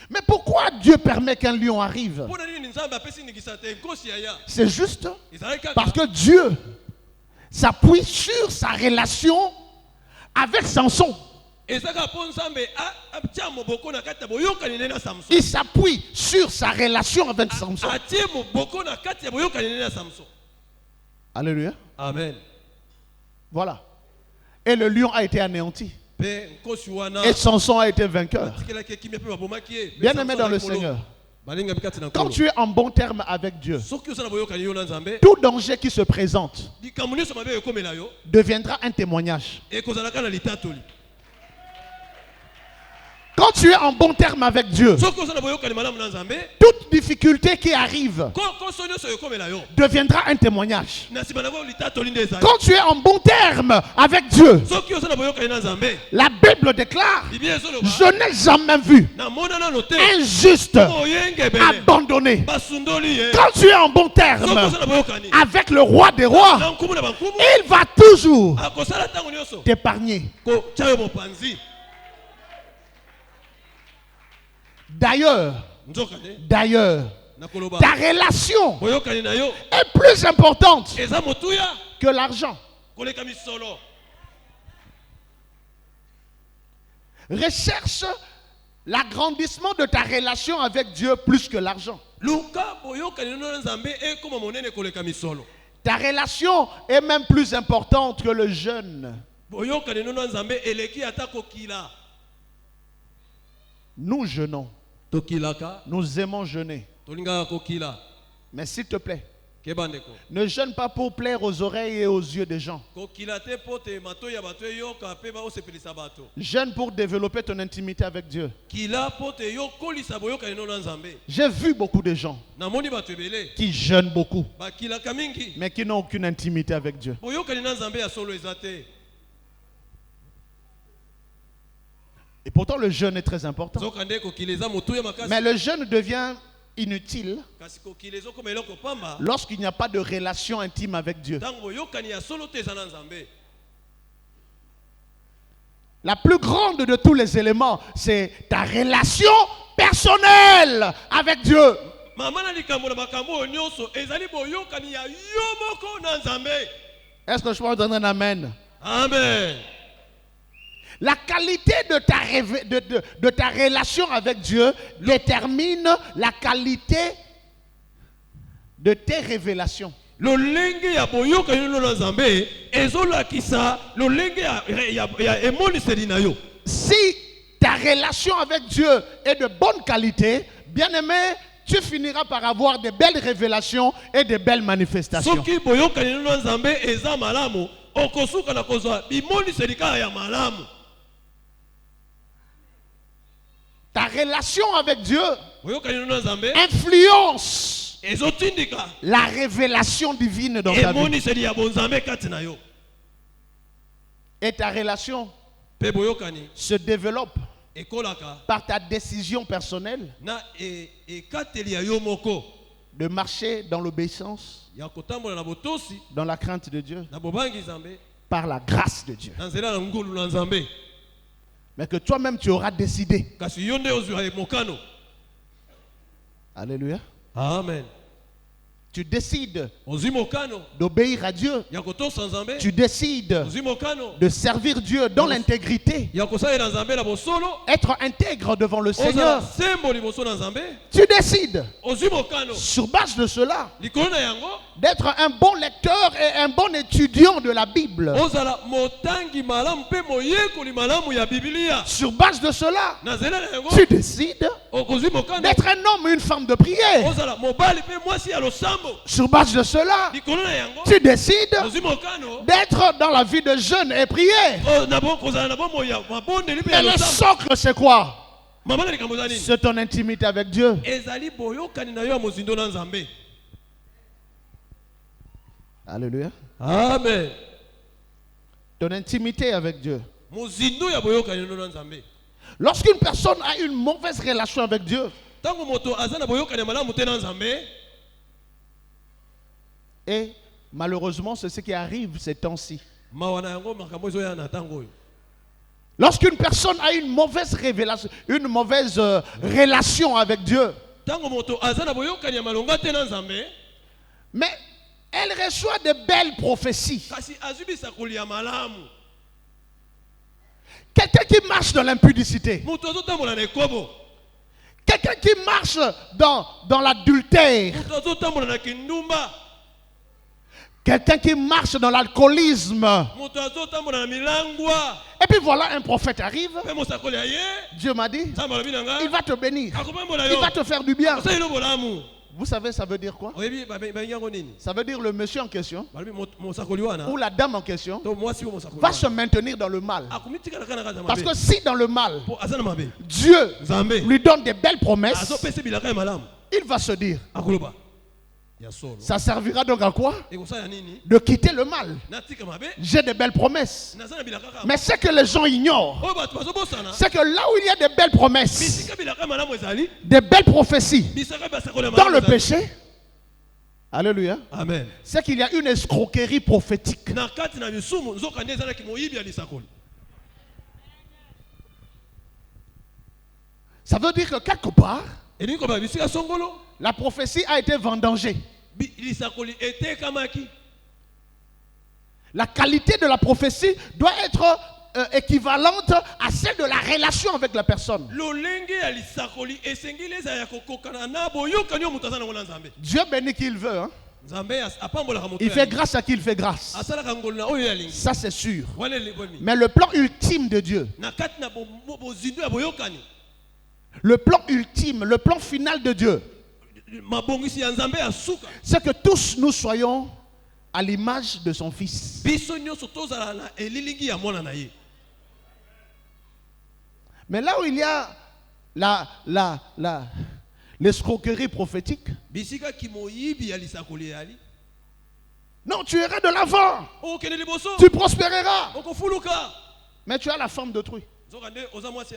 [SPEAKER 1] Mais pourquoi Dieu permet qu'un lion arrive?
[SPEAKER 2] mpo na nini nzambe apesi ndingisa te nkosi aya
[SPEAKER 1] C'est juste
[SPEAKER 2] ezalaki
[SPEAKER 1] parce
[SPEAKER 2] kaka
[SPEAKER 1] que Dieu s'appuie sur sa relation avec Samson.
[SPEAKER 2] ezaka mpo nzambe atia moboko na kati ya boyokani ne na samson
[SPEAKER 1] Il s'appuie sur sa relation avec Samson.
[SPEAKER 2] atie moboko na kati ya boyokani ne na samson
[SPEAKER 1] Alléluia.
[SPEAKER 2] amen
[SPEAKER 1] Voilà. Et le lion a été anéanti.
[SPEAKER 2] mpe nkosi wana
[SPEAKER 1] Et Samson a été vainqueur.
[SPEAKER 2] atikelaki ekimia mpe babomaki ye
[SPEAKER 1] Bien-aimé dans le Seigneur, Quand tu es en bon terme avec Dieu,
[SPEAKER 2] soki oza na boyokani yo na nzambe
[SPEAKER 1] tout danger qui se présente
[SPEAKER 2] likambo nyonso mabe ekomela yo
[SPEAKER 1] deviendra un témoignage.
[SPEAKER 2] ekozalaka na litatoli.
[SPEAKER 1] Quand tu es en bon terme avec Dieu,
[SPEAKER 2] soki oza na boyokani malamu na nzambe
[SPEAKER 1] toute difficulté qui arrive
[SPEAKER 2] koso nyonso ekomela yo
[SPEAKER 1] deviendra un témoignage.
[SPEAKER 2] na nsima na yango litatoli nde ezali.
[SPEAKER 1] Quand tu es en bon terme avec Dieu,
[SPEAKER 2] soki oza na boyokani na nzambe
[SPEAKER 1] la Bible déclare,
[SPEAKER 2] biblia ezoloba
[SPEAKER 1] je n'ai jamais vu
[SPEAKER 2] namona nano te
[SPEAKER 1] un juste
[SPEAKER 2] moyenge ebele
[SPEAKER 1] abandonné.
[SPEAKER 2] basundoli ye.
[SPEAKER 1] Quand tu es en bon terme
[SPEAKER 2] soki oza na boyokani
[SPEAKER 1] avec le roi des rois,
[SPEAKER 2] na nkumu na bankumu
[SPEAKER 1] il va toujours
[SPEAKER 2] akosala ntango nyonso
[SPEAKER 1] t'épargner.
[SPEAKER 2] kotya yo mopanzi.
[SPEAKER 1] D'ailleurs,
[SPEAKER 2] nzokande nakoloba
[SPEAKER 1] ta relation
[SPEAKER 2] boyokani na yo
[SPEAKER 1] est plus importante
[SPEAKER 2] eza motuya
[SPEAKER 1] que l'argent.
[SPEAKER 2] koleka misolo.
[SPEAKER 1] Recherche l'agrandissement de ta relation avec Dieu plus que l'argent.
[SPEAKER 2] luka boyokani no na nzambe ekoma monene koleka misolo.
[SPEAKER 1] Ta relation est même plus importante que le jeûne.
[SPEAKER 2] boyokani no na nzambe eleki ata kokila.
[SPEAKER 1] Nous jeûnons.
[SPEAKER 2] tokilaka
[SPEAKER 1] Nous aimons jeûner.
[SPEAKER 2] tolingaka kokila.
[SPEAKER 1] Mais s'il te plaît,
[SPEAKER 2] kebandeko
[SPEAKER 1] ne jeûne pas pour plaire aux oreilles et aux yeux des gens.
[SPEAKER 2] kokila te po te matoi ya bato eyoka mpe baosepelisa bato.
[SPEAKER 1] Jeûne pour développer ton intimité avec Dieu.
[SPEAKER 2] kila po te yokolisa boyokani no na nzambe.
[SPEAKER 1] J'ai vu beaucoup de gens
[SPEAKER 2] namoni bato ebele
[SPEAKER 1] qui jeûnent beaucoup,
[SPEAKER 2] bakilaka mingi
[SPEAKER 1] mais qui n'ont aucune intimité avec Dieu.
[SPEAKER 2] boyokani na nzambe ya solo eza te.
[SPEAKER 1] Et pourtant, le jeûne est très important.
[SPEAKER 2] nzokande kokila eza motuya makasi.
[SPEAKER 1] Mais le jeûne devient inutile
[SPEAKER 2] kasi kokila ezokoma eloko pamba
[SPEAKER 1] lorsqu'il n'y a pas de relation intime avec Dieu.
[SPEAKER 2] ntango boyokani ya solo te eza na nzambe.
[SPEAKER 1] La plus grande de tous les éléments, c'est ta relation personnelle avec Dieu.
[SPEAKER 2] mama na likambo na makambo oyo nyonso ezali boyokani ya yo moko na nzambe.
[SPEAKER 1] Est-ce que je peux donner un amen?
[SPEAKER 2] Amen.
[SPEAKER 1] La qualité de ta relation avec Dieu détermine la qualité de tes révélations.
[SPEAKER 2] lolenge ya boyokani no na nzambe ezolakisa lolenge ya emoniseli na yo.
[SPEAKER 1] Si ta relation avec Dieu est de bonne qualité, bien-aimé, tu finiras par avoir de belles révélations et de belles manifestations.
[SPEAKER 2] soki boyokani no na nzambe eza malamu okosuka na kozwa bimoniseli kaka ya malamu.
[SPEAKER 1] Ta relation avec Dieu
[SPEAKER 2] boyokani no na nzambe
[SPEAKER 1] influence
[SPEAKER 2] ezotindika
[SPEAKER 1] la révélation divine dans ta vie.
[SPEAKER 2] emoniseli ya bonzambe kati na yo.
[SPEAKER 1] Et ta relation
[SPEAKER 2] mpe boyokani
[SPEAKER 1] se développe
[SPEAKER 2] ekolaka
[SPEAKER 1] par ta décision personnelle
[SPEAKER 2] na ekateli ya yo moko
[SPEAKER 1] de marcher dans l'obéissance,
[SPEAKER 2] ya kotambola na botosi
[SPEAKER 1] dans la crainte de Dieu,
[SPEAKER 2] na bobangi nzambe
[SPEAKER 1] par la grâce de Dieu.
[SPEAKER 2] na nzela na ngulu na nzambe.
[SPEAKER 1] Mais que toi-même tu auras décidé.
[SPEAKER 2] kasi yo nde ozwa mokano.
[SPEAKER 1] Alléluia.
[SPEAKER 2] Amen.
[SPEAKER 1] Tu décides
[SPEAKER 2] ozwi mokano
[SPEAKER 1] d'obéir à Dieu.
[SPEAKER 2] ya kotosa nzambe.
[SPEAKER 1] Tu décides
[SPEAKER 2] ozwi mokano
[SPEAKER 1] de servir Dieu dans l'intégrité.
[SPEAKER 2] ya kosalela nzambe na bosolo.
[SPEAKER 1] Être intègre devant le
[SPEAKER 2] ozala
[SPEAKER 1] Seigneur.
[SPEAKER 2] sembo liboso na nzambe.
[SPEAKER 1] Tu décides,
[SPEAKER 2] ozwi mokano
[SPEAKER 1] sur base de cela,
[SPEAKER 2] likolo na yango
[SPEAKER 1] d'être un bon lecteur et un bon étudiant de la Bible.
[SPEAKER 2] ozala motangi malamu mpe moyekoli malamu ya bibilia.
[SPEAKER 1] Sur base de cela,
[SPEAKER 2] na nzela na yango
[SPEAKER 1] tu décides
[SPEAKER 2] okozwi mokano
[SPEAKER 1] d'être un homme ou une femme de prière.
[SPEAKER 2] ozala mobali mpe mwasi ya losambo.
[SPEAKER 1] Sur base de cela,
[SPEAKER 2] likolo na yango
[SPEAKER 1] tu décides
[SPEAKER 2] ozwi mokano
[SPEAKER 1] d'être dans la vie de jeûne et prière.
[SPEAKER 2] kozala na bomoi ya mabondeli mpe ya
[SPEAKER 1] Et le
[SPEAKER 2] losambo.
[SPEAKER 1] socle, c'est quoi?
[SPEAKER 2] mama na likambo eza nini?
[SPEAKER 1] C'est ton intimité avec Dieu.
[SPEAKER 2] ezali boyokani na yo ya mozindo na nzambe.
[SPEAKER 1] Alléluia.
[SPEAKER 2] Amen.
[SPEAKER 1] Ton intimité avec Dieu.
[SPEAKER 2] mozindo ya boyokani no na nzambe.
[SPEAKER 1] Lorsqu'une personne a une mauvaise relation avec Dieu,
[SPEAKER 2] ntango moto aza na boyokani ya malamu te na nzambe,
[SPEAKER 1] et malheureusement, c'est ce qui arrive ces temps-ci.
[SPEAKER 2] mawa na yango makambo ezoya na ntango oyo.
[SPEAKER 1] Lorsqu'une personne a une mauvaise révélation, une mauvaise relation avec Dieu,
[SPEAKER 2] ntango moto aza na boyokani ya malonga te na nzambe,
[SPEAKER 1] mais elle reçoit de belles prophéties.
[SPEAKER 2] kasi azwi bisakoli ya malamu.
[SPEAKER 1] Quelqu'un qui marche dans l'impudicité,
[SPEAKER 2] moto azotambola na ekobo,
[SPEAKER 1] quelqu'un qui marche dans l'adultère,
[SPEAKER 2] moto azotambola na kindumba,
[SPEAKER 1] Quelqu'un qui marche dans l'alcoolisme.
[SPEAKER 2] moto azotambola na milangwa
[SPEAKER 1] Et puis voilà, un prophète arrive.
[SPEAKER 2] mpe mosakoli aye
[SPEAKER 1] Dieu m'a dit,
[SPEAKER 2] nzambe alobi na nga
[SPEAKER 1] il va te bénir.
[SPEAKER 2] akopambola
[SPEAKER 1] Il
[SPEAKER 2] yo
[SPEAKER 1] va te faire du bien.
[SPEAKER 2] osaleli bolamu.
[SPEAKER 1] Vous savez, ça veut dire quoi?
[SPEAKER 2] oyebi babengi yango nini?
[SPEAKER 1] Ça veut dire le monsieur en question
[SPEAKER 2] balobi mosakoli wana
[SPEAKER 1] ou la dame en question
[SPEAKER 2] to mwasi oyo mosakoli
[SPEAKER 1] va se maintenir dans le mal.
[SPEAKER 2] akomitikala kaka na kati ya
[SPEAKER 1] Parce
[SPEAKER 2] mabe
[SPEAKER 1] que si dans le mal,
[SPEAKER 2] mpo aza na mabe
[SPEAKER 1] Dieu
[SPEAKER 2] nzambe
[SPEAKER 1] lui donne des belles promesses,
[SPEAKER 2] azopesa bilaka ya malamu
[SPEAKER 1] il va se dire,
[SPEAKER 2] akoloba ya solo
[SPEAKER 1] ça servira donc à quoi?
[SPEAKER 2] ekosala nini?
[SPEAKER 1] De quitter le mal.
[SPEAKER 2] natika mabe
[SPEAKER 1] J'ai de belles promesses.
[SPEAKER 2] naza na bilaka kaka
[SPEAKER 1] Mais ce que les gens ignorent,
[SPEAKER 2] oyo bato bazobosana
[SPEAKER 1] c'est que là où il y a de belles promesses,
[SPEAKER 2] bisika bilaka ya malamu ezali
[SPEAKER 1] des belles prophéties
[SPEAKER 2] bisaka basakoli ya
[SPEAKER 1] dans le
[SPEAKER 2] malamu ezali.
[SPEAKER 1] péché, alléluia,
[SPEAKER 2] amen
[SPEAKER 1] c'est qu'il y a une escroquerie prophétique.
[SPEAKER 2] na kati na misumu nzoka nde ezalaki moyibi ya lisakoli.
[SPEAKER 1] Ça veut dire que quelque part,
[SPEAKER 2] elingi koba bisika songolo
[SPEAKER 1] la prophétie a été vendangée.
[SPEAKER 2] lisakoli etekamaki.
[SPEAKER 1] La qualité de la prophétie doit être équivalente à celle de la relation avec la personne.
[SPEAKER 2] lolenge ya lisakoli esengeli ezala ya kokokana na boyokani oyo moto aza nango na nzambe.
[SPEAKER 1] Dieu bénit qui il veut. Hein?
[SPEAKER 2] nzambe apambolaka moto
[SPEAKER 1] Il fait grâce à qui il fait grâce.
[SPEAKER 2] asalaka ngolu na oyo yalingi
[SPEAKER 1] Ça c'est sûr.
[SPEAKER 2] wana eleboni
[SPEAKER 1] Mais le plan ultime de Dieu,
[SPEAKER 2] na kati na bozindo ya boyokani
[SPEAKER 1] le plan ultime, le plan final de Dieu,
[SPEAKER 2] mabongisi ya nzambe ya suka
[SPEAKER 1] c'est que tous nous soyons à l'image de son Fils.
[SPEAKER 2] biso nyonso tozala na elilingi ya mwana na ye.
[SPEAKER 1] Mais là où il y a l'escroquerie prophétique,
[SPEAKER 2] bisika kimoyibi ya lisakoli eyali
[SPEAKER 1] non, tu iras de l'avant,
[SPEAKER 2] okende liboso
[SPEAKER 1] tu prospéreras.
[SPEAKER 2] okofuluka
[SPEAKER 1] Mais tu as la femme d'autrui.
[SPEAKER 2] nzoka nde oza mwasi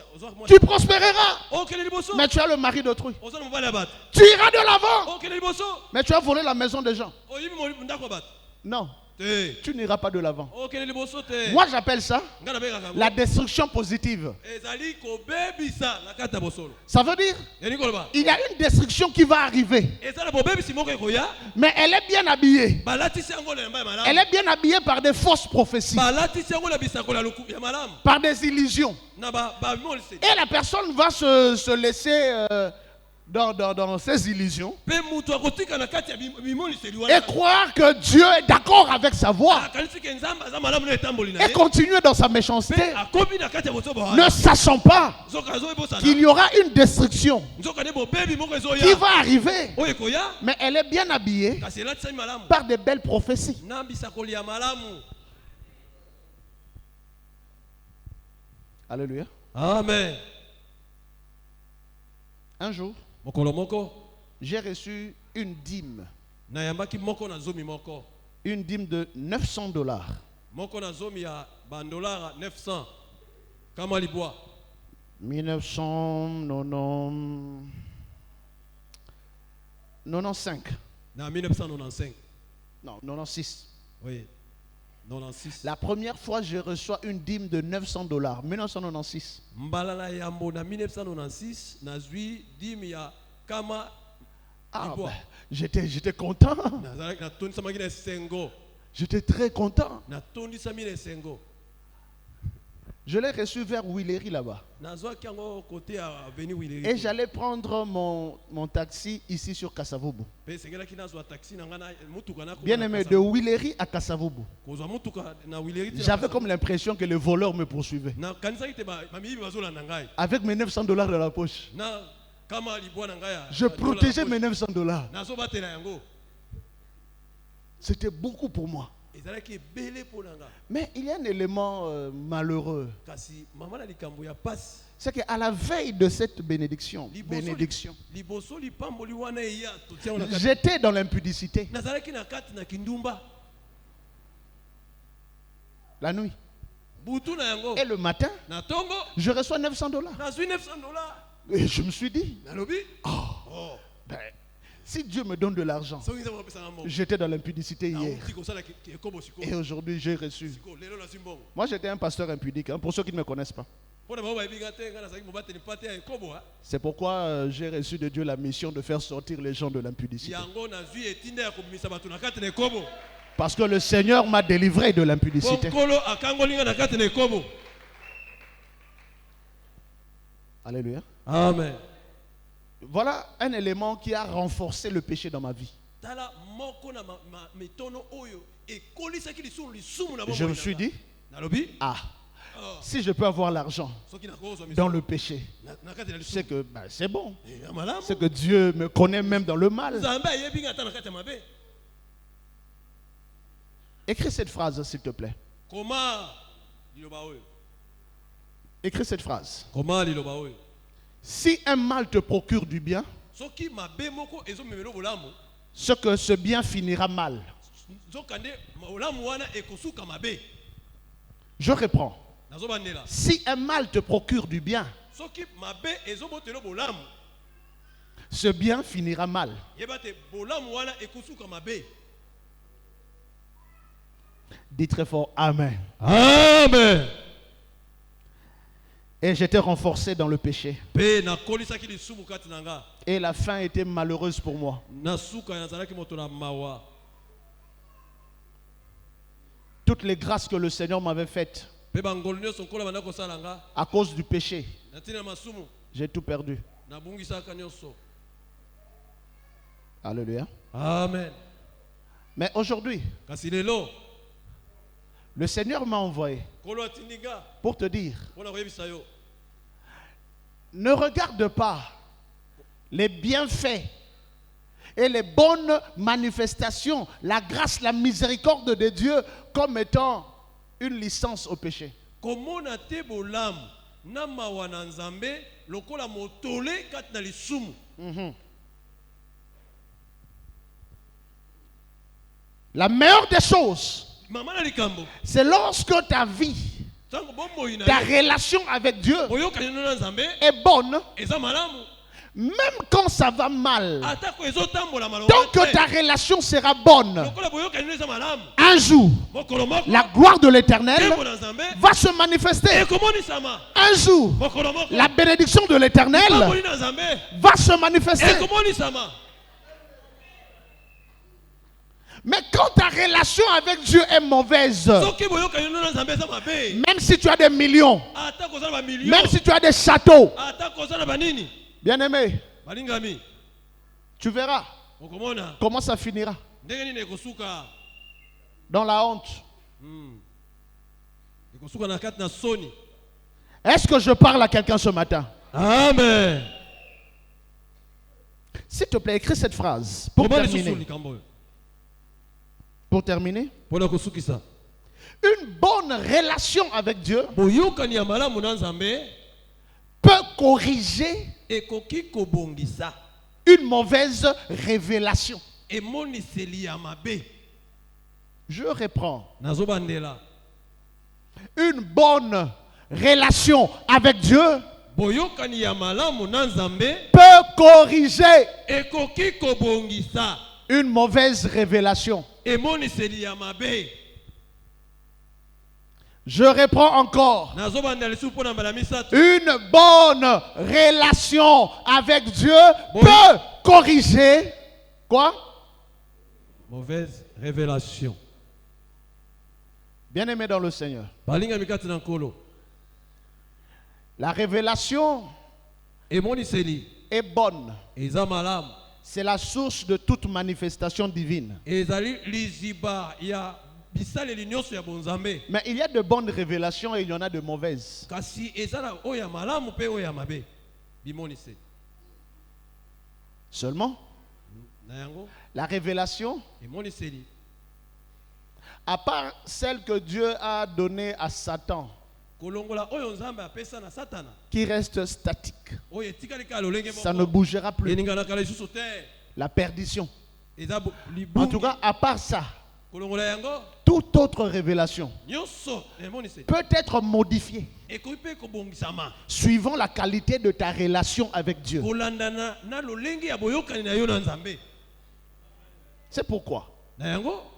[SPEAKER 1] Tu prospéreras.
[SPEAKER 2] okende liboso
[SPEAKER 1] Mais tu as le mari d'autrui.
[SPEAKER 2] oza na mobali ya bato
[SPEAKER 1] Tu iras de l'avant.
[SPEAKER 2] okende liboso
[SPEAKER 1] Mais tu as volé la maison des gens.
[SPEAKER 2] oyibi ndako ya bato
[SPEAKER 1] Non,
[SPEAKER 2] te
[SPEAKER 1] tu n'iras pas de l'avant.
[SPEAKER 2] okende liboso te.
[SPEAKER 1] Moi, j'appelle ça
[SPEAKER 2] nga nabengaka yango
[SPEAKER 1] la destruction positive.
[SPEAKER 2] ezali kobebisa na kati ya bosolo.
[SPEAKER 1] Ça veut dire
[SPEAKER 2] elingi koloba
[SPEAKER 1] il y a une destruction qui va arriver.
[SPEAKER 2] eza na bobebisi moko ekoya
[SPEAKER 1] Mais elle est bien habillée.
[SPEAKER 2] balatisi yango na yamba ya
[SPEAKER 1] Elle
[SPEAKER 2] malamu
[SPEAKER 1] est bien habillée par des fausses prophéties,
[SPEAKER 2] balatisi yango na bisakolo ya malamu
[SPEAKER 1] par des illusions.
[SPEAKER 2] na bamolise
[SPEAKER 1] Et la personne va se laisser dans ses illusions
[SPEAKER 2] mpe moto akotika na kati ya bimoliseli
[SPEAKER 1] et
[SPEAKER 2] wana
[SPEAKER 1] croire que Dieu est d'accord avec sa voix
[SPEAKER 2] akanisi ke nzambe aza malamu na etamboli na
[SPEAKER 1] et
[SPEAKER 2] ye
[SPEAKER 1] continuer dans sa
[SPEAKER 2] mpe
[SPEAKER 1] méchanceté,
[SPEAKER 2] akomi na kati ya bozoba
[SPEAKER 1] ne
[SPEAKER 2] wana
[SPEAKER 1] sachant pas
[SPEAKER 2] nzoka azoyebosana
[SPEAKER 1] qu'il y aura une destruction
[SPEAKER 2] nzoka nde bobebi moko
[SPEAKER 1] qui
[SPEAKER 2] ezoya
[SPEAKER 1] va arriver.
[SPEAKER 2] oyo ekoya
[SPEAKER 1] Mais elle est bien habillée
[SPEAKER 2] kasi elatisami malamu
[SPEAKER 1] par de belles prophéties.
[SPEAKER 2] na bisakoli ya malamu.
[SPEAKER 1] Alléluia.
[SPEAKER 2] Amen.
[SPEAKER 1] Un jour,
[SPEAKER 2] mokolo moko
[SPEAKER 1] j'ai reçu une dîme.
[SPEAKER 2] nayambaki moko na zomi moko
[SPEAKER 1] Une dîme de $900.
[SPEAKER 2] moko na zomi ya bandolara 900 kama libwa
[SPEAKER 1] 1995.
[SPEAKER 2] na 1995
[SPEAKER 1] Non, 96.
[SPEAKER 2] oui 96
[SPEAKER 1] La première fois, je reçois une dîme de $900. 1996.
[SPEAKER 2] mbala na yambo na 1996 nazwi dimi ya kama
[SPEAKER 1] Ah,
[SPEAKER 2] libwa
[SPEAKER 1] ben, j'étais content.
[SPEAKER 2] nazalaki natondisamaki na esengo
[SPEAKER 1] J'étais très content.
[SPEAKER 2] natondisami na esengo
[SPEAKER 1] Je l'ai reçu vers Willery là-bas.
[SPEAKER 2] nazwaki yango kote ya aveni
[SPEAKER 1] Et
[SPEAKER 2] wileri
[SPEAKER 1] j'allais prendre mon taxi ici sur Kasavubu.
[SPEAKER 2] mpe esengelaki nazwa taxi na ngai na mutuka na
[SPEAKER 1] Bien aimé, de Willery à Kasavubu.
[SPEAKER 2] kozwa mutuka na wileri
[SPEAKER 1] J'avais comme l'impression que les voleurs me poursuivaient.
[SPEAKER 2] nakanisaki te bamiyibi bazolanda ngai
[SPEAKER 1] Avec mes $900 dans la poche.
[SPEAKER 2] na kama libwa na ngai ya
[SPEAKER 1] Je protégeais mes $900.
[SPEAKER 2] nazobatela yango
[SPEAKER 1] C'était beaucoup pour moi.
[SPEAKER 2] ezalaki ebele mpo na nga
[SPEAKER 1] Mais il y a un élément malheureux.
[SPEAKER 2] kasi mama na likambo ya pasi
[SPEAKER 1] C'est qu'à la veille de cette bénédiction,
[SPEAKER 2] liboso lipamboli wana eya totia yango na kati
[SPEAKER 1] j'étais dans l'impudicité.
[SPEAKER 2] nazalaki na kati na kindumba
[SPEAKER 1] La nuit.
[SPEAKER 2] butu na yango
[SPEAKER 1] Et le matin,
[SPEAKER 2] na ntongo
[SPEAKER 1] je reçois $900.
[SPEAKER 2] nazwi $900
[SPEAKER 1] Et je me suis dit,
[SPEAKER 2] nalobi
[SPEAKER 1] ben, si Dieu me donne de l'argent,
[SPEAKER 2] soki nzambe apesanga mbongo
[SPEAKER 1] j'étais dans l'impudicité hier.
[SPEAKER 2] nauti kosala ekobo sikoyo
[SPEAKER 1] Et aujourd'hui, j'ai reçu.
[SPEAKER 2] sikoyo lelo nazwi mbongo
[SPEAKER 1] Moi, j'étais un pasteur impudique, hein, pour ceux qui ne me connaissent pas.
[SPEAKER 2] mpo na bango bayebika te ngai nazalaki mobateli mpa te ya ekobo
[SPEAKER 1] C'est pourquoi j'ai reçu de Dieu la mission de faire sortir les gens de l'impudicité.
[SPEAKER 2] yango nazwi etinda ya kobimisa bato na kati na ekobo
[SPEAKER 1] Parce que le Seigneur m'a délivré de
[SPEAKER 2] mpo
[SPEAKER 1] l'impudicité.
[SPEAKER 2] nkolo akangoli ngai na kati na ekobo.
[SPEAKER 1] Alléluia.
[SPEAKER 2] Amen.
[SPEAKER 1] Voilà un élément qui a renforcé le péché dans ma vie.
[SPEAKER 2] tala
[SPEAKER 1] Je me suis dit, si je peux avoir l'argent dans le péché, c'est que c'est bon. C'est que Dieu me connaît même dans le mal. Écris cette phrase, s'il te plaît. Écris cette phrase. Si un mal te procure du bien, ce que ce bien finira mal. Je reprends. Si un mal te procure du bien, ce bien finira mal. Dis très fort Amen.
[SPEAKER 2] Amen.
[SPEAKER 1] Et j'étais renforcé dans le péché. Et la fin était malheureuse pour moi. Toutes les grâces que le Seigneur m'avait faites à cause du péché, j'ai tout perdu. Alléluia.
[SPEAKER 2] Amen.
[SPEAKER 1] Mais aujourd'hui, le Seigneur m'a envoyé pour te dire, ne regarde pas les bienfaits et les bonnes manifestations, la grâce, la miséricorde de Dieu comme étant une licence au péché. La meilleure des choses, c'est lorsque ta vie, ta relation avec Dieu est bonne, même quand ça va mal. Tant que ta relation sera bonne, un jour, la gloire de l'Éternel va se manifester. Un jour, la bénédiction de l'Éternel va se manifester. Mais quand ta relation avec Dieu est mauvaise, même si tu as des millions, même si tu as des châteaux, bien-aimé, tu verras comment ça finira. Dans la honte. Est-ce que je parle à quelqu'un ce matin?
[SPEAKER 2] Amen.
[SPEAKER 1] S'il te plaît, écris cette phrase pour terminer. Pour terminer, une bonne relation avec Dieu peut corriger une mauvaise révélation. Je reprends. Une bonne relation avec Dieu peut corriger une mauvaise révélation. Je reprends encore. Une bonne relation avec Dieu peut corriger quoi?
[SPEAKER 2] Mauvaise révélation.
[SPEAKER 1] Bien-aimé dans le Seigneur, la révélation est bonne. C'est la source de toute manifestation divine. Mais il y a de bonnes révélations et il y en a de mauvaises. Seulement, la révélation, à part celle que Dieu a donnée à Satan, qui reste statique, ça ne bougera plus. La perdition. En tout cas, à part ça, toute autre révélation peut être modifiée suivant la qualité de ta relation avec Dieu. C'est pourquoi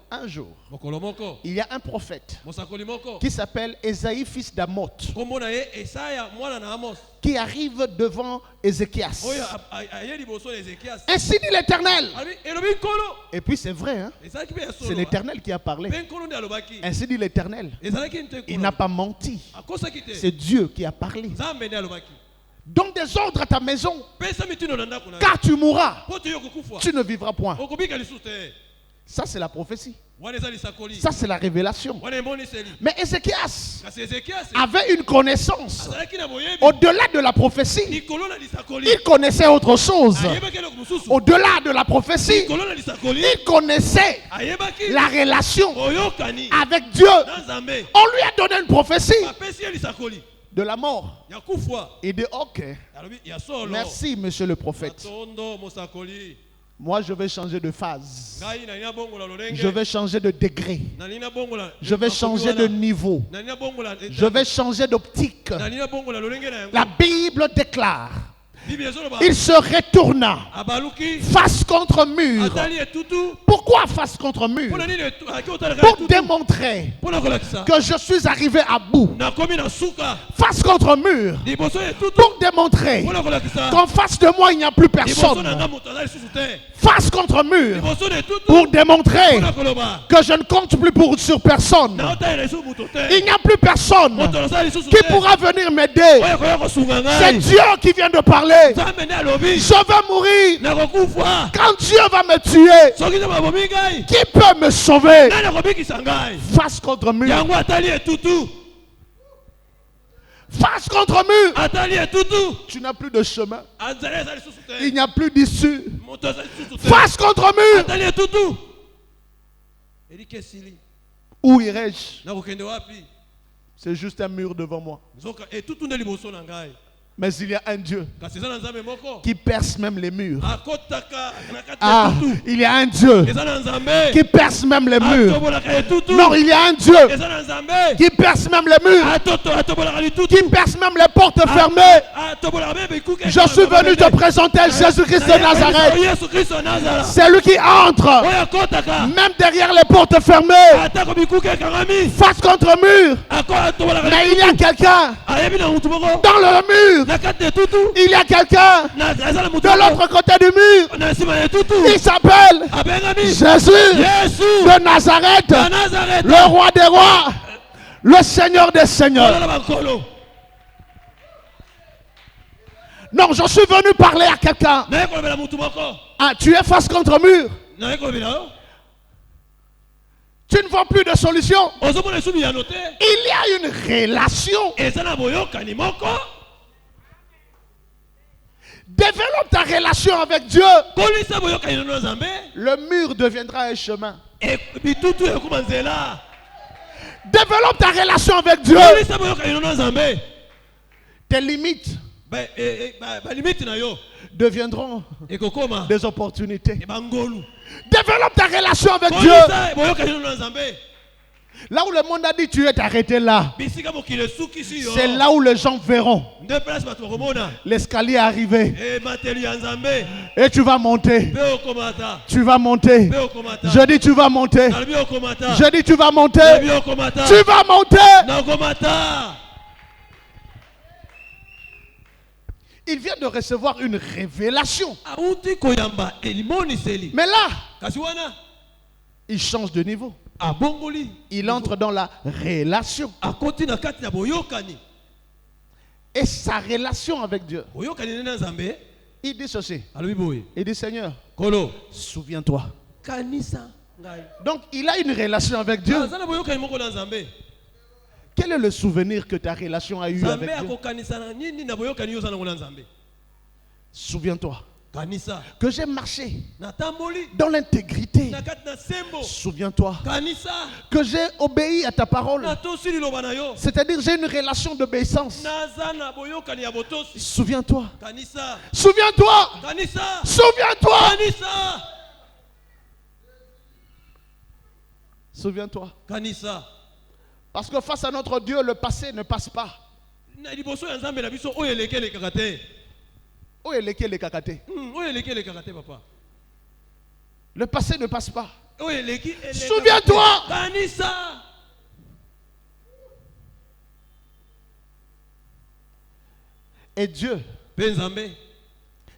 [SPEAKER 1] un jour, il y a un prophète qui s'appelle Esaïe, fils d'Amoth, qui arrive devant Ézéchias. Ainsi dit l'Éternel. Et puis c'est vrai, hein? C'est l'Éternel qui a parlé. Ainsi dit l'Éternel. Il n'a pas menti. C'est Dieu qui a parlé. Donne des ordres à ta maison, car tu mourras. Tu ne vivras point. Ça, c'est la prophétie.
[SPEAKER 2] wana eza lisakoli
[SPEAKER 1] Ça, c'est la révélation.
[SPEAKER 2] wana emoniseli
[SPEAKER 1] Mais Ézéchias
[SPEAKER 2] kasi Ezekias
[SPEAKER 1] avait une connaissance
[SPEAKER 2] azalaki na boyebi
[SPEAKER 1] au-delà de la prophétie.
[SPEAKER 2] likolo na lisakoli
[SPEAKER 1] Il connaissait autre chose.
[SPEAKER 2] ayebaki eloko mosusu
[SPEAKER 1] Au-delà de la prophétie,
[SPEAKER 2] likolo na lisakoli
[SPEAKER 1] il connaissait
[SPEAKER 2] ayebaki
[SPEAKER 1] la relation
[SPEAKER 2] boyokani
[SPEAKER 1] avec Dieu.
[SPEAKER 2] na nzambe
[SPEAKER 1] On lui a donné une prophétie
[SPEAKER 2] bapesi ye lisakoli
[SPEAKER 1] de la mort.
[SPEAKER 2] ya kufwa
[SPEAKER 1] Il dit, ok,
[SPEAKER 2] alobi ya solo
[SPEAKER 1] merci, monsieur le prophète.
[SPEAKER 2] tondo mosakoli
[SPEAKER 1] Moi, je vais changer de phase.
[SPEAKER 2] ngai nalina bongola lolenge
[SPEAKER 1] Je vais changer de degré.
[SPEAKER 2] nalina bongola
[SPEAKER 1] Je vais changer de niveau.
[SPEAKER 2] nalina bongola
[SPEAKER 1] Je vais changer d'optique.
[SPEAKER 2] nalina bongola lolenge na yango
[SPEAKER 1] La Bible déclare,
[SPEAKER 2] bible ezoloba
[SPEAKER 1] il se retourna
[SPEAKER 2] abaluki
[SPEAKER 1] face contre mur.
[SPEAKER 2] atali etutu
[SPEAKER 1] Pourquoi face contre mur?
[SPEAKER 2] mpona nini aki otalaka
[SPEAKER 1] Pour
[SPEAKER 2] etutu
[SPEAKER 1] démontrer
[SPEAKER 2] mpona kolakisa
[SPEAKER 1] que je suis arrivé à bout.
[SPEAKER 2] nakomi na suka
[SPEAKER 1] Face contre mur.
[SPEAKER 2] liboso ya etutu
[SPEAKER 1] Pour démontrer
[SPEAKER 2] mpona kolakisa
[SPEAKER 1] qu'en face de moi, il n'y a plus
[SPEAKER 2] liboso na nga
[SPEAKER 1] personne.
[SPEAKER 2] moto aza lisusu te
[SPEAKER 1] Face contre mur.
[SPEAKER 2] liboso na etutu
[SPEAKER 1] Pour démontrer
[SPEAKER 2] mpona koloba
[SPEAKER 1] que je ne compte plus sur personne.
[SPEAKER 2] naotalela lisusu moto
[SPEAKER 1] Il
[SPEAKER 2] te
[SPEAKER 1] n'y a plus personne
[SPEAKER 2] moto nasala lisusu
[SPEAKER 1] qui
[SPEAKER 2] te
[SPEAKER 1] pourra venir m'aider.
[SPEAKER 2] oyo koya kosunga
[SPEAKER 1] C'est
[SPEAKER 2] ngai
[SPEAKER 1] Dieu qui vient de parler.
[SPEAKER 2] nzambe nde alobi
[SPEAKER 1] Je vais mourir.
[SPEAKER 2] nakokufa
[SPEAKER 1] Quand Dieu va me tuer,
[SPEAKER 2] soki nde babomi ngai
[SPEAKER 1] qui peut me sauver?
[SPEAKER 2] nani akobikisa ngai
[SPEAKER 1] Face contre mur.
[SPEAKER 2] yango atali etutu
[SPEAKER 1] Face contre mur.
[SPEAKER 2] atali etutu
[SPEAKER 1] Tu n'as plus de chemin.
[SPEAKER 2] azali eza lisusu
[SPEAKER 1] Il
[SPEAKER 2] te
[SPEAKER 1] n'y a plus d'issue.
[SPEAKER 2] moto aza lisusu te
[SPEAKER 1] Face contre mur.
[SPEAKER 2] atali etutu eliki esili
[SPEAKER 1] Où irai-je?
[SPEAKER 2] nakokende wapi
[SPEAKER 1] C'est juste un mur devant moi.
[SPEAKER 2] nzoka etutu nde liboso na ngai
[SPEAKER 1] Mais il y a un Dieu
[SPEAKER 2] kasi eza na nzambe moko
[SPEAKER 1] qui perce même les murs.
[SPEAKER 2] akotaka na kati
[SPEAKER 1] Ah,
[SPEAKER 2] ya etutu
[SPEAKER 1] il y a un Dieu
[SPEAKER 2] eza na nzambe
[SPEAKER 1] qui perce même les murs.
[SPEAKER 2] atobolaka etutu
[SPEAKER 1] Non, il y a un Dieu
[SPEAKER 2] eza na nzambe
[SPEAKER 1] qui perce même les murs.
[SPEAKER 2] atobolaka litutu
[SPEAKER 1] Qui perce même les portes fermées.
[SPEAKER 2] atobolaka mpe bikuke
[SPEAKER 1] Je suis venu te présenter Jésus-Christ de Nazareth.
[SPEAKER 2] yesu kristo nazara
[SPEAKER 1] C'est lui qui entre,
[SPEAKER 2] oyo akotaka
[SPEAKER 1] même derrière les portes fermées,
[SPEAKER 2] atako bikuke ekangami
[SPEAKER 1] face contre mur.
[SPEAKER 2] atobolaka
[SPEAKER 1] Mais il y a quelqu'un
[SPEAKER 2] ayebi na mutu moko
[SPEAKER 1] dans le mur.
[SPEAKER 2] na kati ya etutu
[SPEAKER 1] Il y a quelqu'un
[SPEAKER 2] eza na mutu
[SPEAKER 1] de l'autre côté du mur.
[SPEAKER 2] na nsima ya etutu
[SPEAKER 1] Il s'appelle
[SPEAKER 2] abengami
[SPEAKER 1] Jésus
[SPEAKER 2] yesu
[SPEAKER 1] de Nazareth,
[SPEAKER 2] ya nazareta
[SPEAKER 1] le roi des rois, le Seigneur des seigneurs.
[SPEAKER 2] olola bankolo
[SPEAKER 1] Non, je suis venu parler à quelqu'un.
[SPEAKER 2] naye kolobela mutu moko
[SPEAKER 1] Ah, tu es face contre mur.
[SPEAKER 2] naye kolobela yo
[SPEAKER 1] Tu ne vois plus de solution.
[SPEAKER 2] ozomona esubi yano te
[SPEAKER 1] Il y a une relation.
[SPEAKER 2] eza na boyokani moko
[SPEAKER 1] Développe ta relation avec Dieu.
[SPEAKER 2] kolisa boyokani na nzambe
[SPEAKER 1] Le mur deviendra un chemin.
[SPEAKER 2] bitutu ekoma nzela
[SPEAKER 1] Développe ta relation avec Dieu.
[SPEAKER 2] kolisa boyokani na nzambe
[SPEAKER 1] Tes limites
[SPEAKER 2] balimite na yo
[SPEAKER 1] deviendront
[SPEAKER 2] ekokoma
[SPEAKER 1] des opportunités.
[SPEAKER 2] ebangolu
[SPEAKER 1] Développe ta relation avec Dieu.
[SPEAKER 2] kolisa boyokani na nzambe
[SPEAKER 1] Là où le monde a dit tu es arrêté là,
[SPEAKER 2] bisika mokili esukisi yo
[SPEAKER 1] c'est là où les gens verront
[SPEAKER 2] nde place bato bakomona
[SPEAKER 1] l'escalier arriver.
[SPEAKER 2] emateli ya nzambe
[SPEAKER 1] Et tu vas monter.
[SPEAKER 2] mpe okomata
[SPEAKER 1] Tu vas monter.
[SPEAKER 2] mpe okomata
[SPEAKER 1] Je dis tu vas monter.
[SPEAKER 2] nalobi okomata
[SPEAKER 1] Je dis tu vas monter.
[SPEAKER 2] nalobi okomata
[SPEAKER 1] Tu vas monter.
[SPEAKER 2] nakomata
[SPEAKER 1] Il vient de recevoir une révélation.
[SPEAKER 2] auti koyamba elimoniseli
[SPEAKER 1] Mais là,
[SPEAKER 2] kasi wana
[SPEAKER 1] il change de niveau.
[SPEAKER 2] abongoli
[SPEAKER 1] Il entre dans la relation.
[SPEAKER 2] akoti na kati na boyokani
[SPEAKER 1] Et sa relation avec Dieu.
[SPEAKER 2] boyokani nde na nzambe
[SPEAKER 1] Il dit ceci.
[SPEAKER 2] alobi boye
[SPEAKER 1] Il dit Seigneur,
[SPEAKER 2] kolo
[SPEAKER 1] souviens-toi.
[SPEAKER 2] kanisa ngai
[SPEAKER 1] Donc il a une relation avec Dieu.
[SPEAKER 2] aza na boyokani moko na nzambe
[SPEAKER 1] Quel est le souvenir que ta relation a eu
[SPEAKER 2] nzambe
[SPEAKER 1] avec Dieu?
[SPEAKER 2] akokanisa na nini na boyokani yo oza nango na nzambe
[SPEAKER 1] Souviens-toi
[SPEAKER 2] kanisa
[SPEAKER 1] que j'ai marché
[SPEAKER 2] natamboli
[SPEAKER 1] dans l'intégrité.
[SPEAKER 2] na kati na sembo
[SPEAKER 1] Souviens-toi
[SPEAKER 2] kanisa
[SPEAKER 1] que j'ai obéi à ta parole.
[SPEAKER 2] natosi liloba na yo
[SPEAKER 1] C'est-à-dire j'ai une relation d'obéissance.
[SPEAKER 2] naza na boyokani ya botosi
[SPEAKER 1] Souviens-toi.
[SPEAKER 2] kanisa
[SPEAKER 1] Souviens-toi.
[SPEAKER 2] kanisa
[SPEAKER 1] Souviens-toi.
[SPEAKER 2] kanisa
[SPEAKER 1] Souviens-toi.
[SPEAKER 2] kanisa
[SPEAKER 1] Parce que face à notre Dieu, le passé ne passe pas.
[SPEAKER 2] na liboso ya nzambe na biso oyo eleki elekaka te
[SPEAKER 1] Oh, il est les cacatés.
[SPEAKER 2] oyo eleki elekaka te papa
[SPEAKER 1] Le passé ne passe pas.
[SPEAKER 2] oyo eleki elekaka te.
[SPEAKER 1] Souviens-toi.
[SPEAKER 2] kanisa
[SPEAKER 1] Et Dieu
[SPEAKER 2] mpe nzambe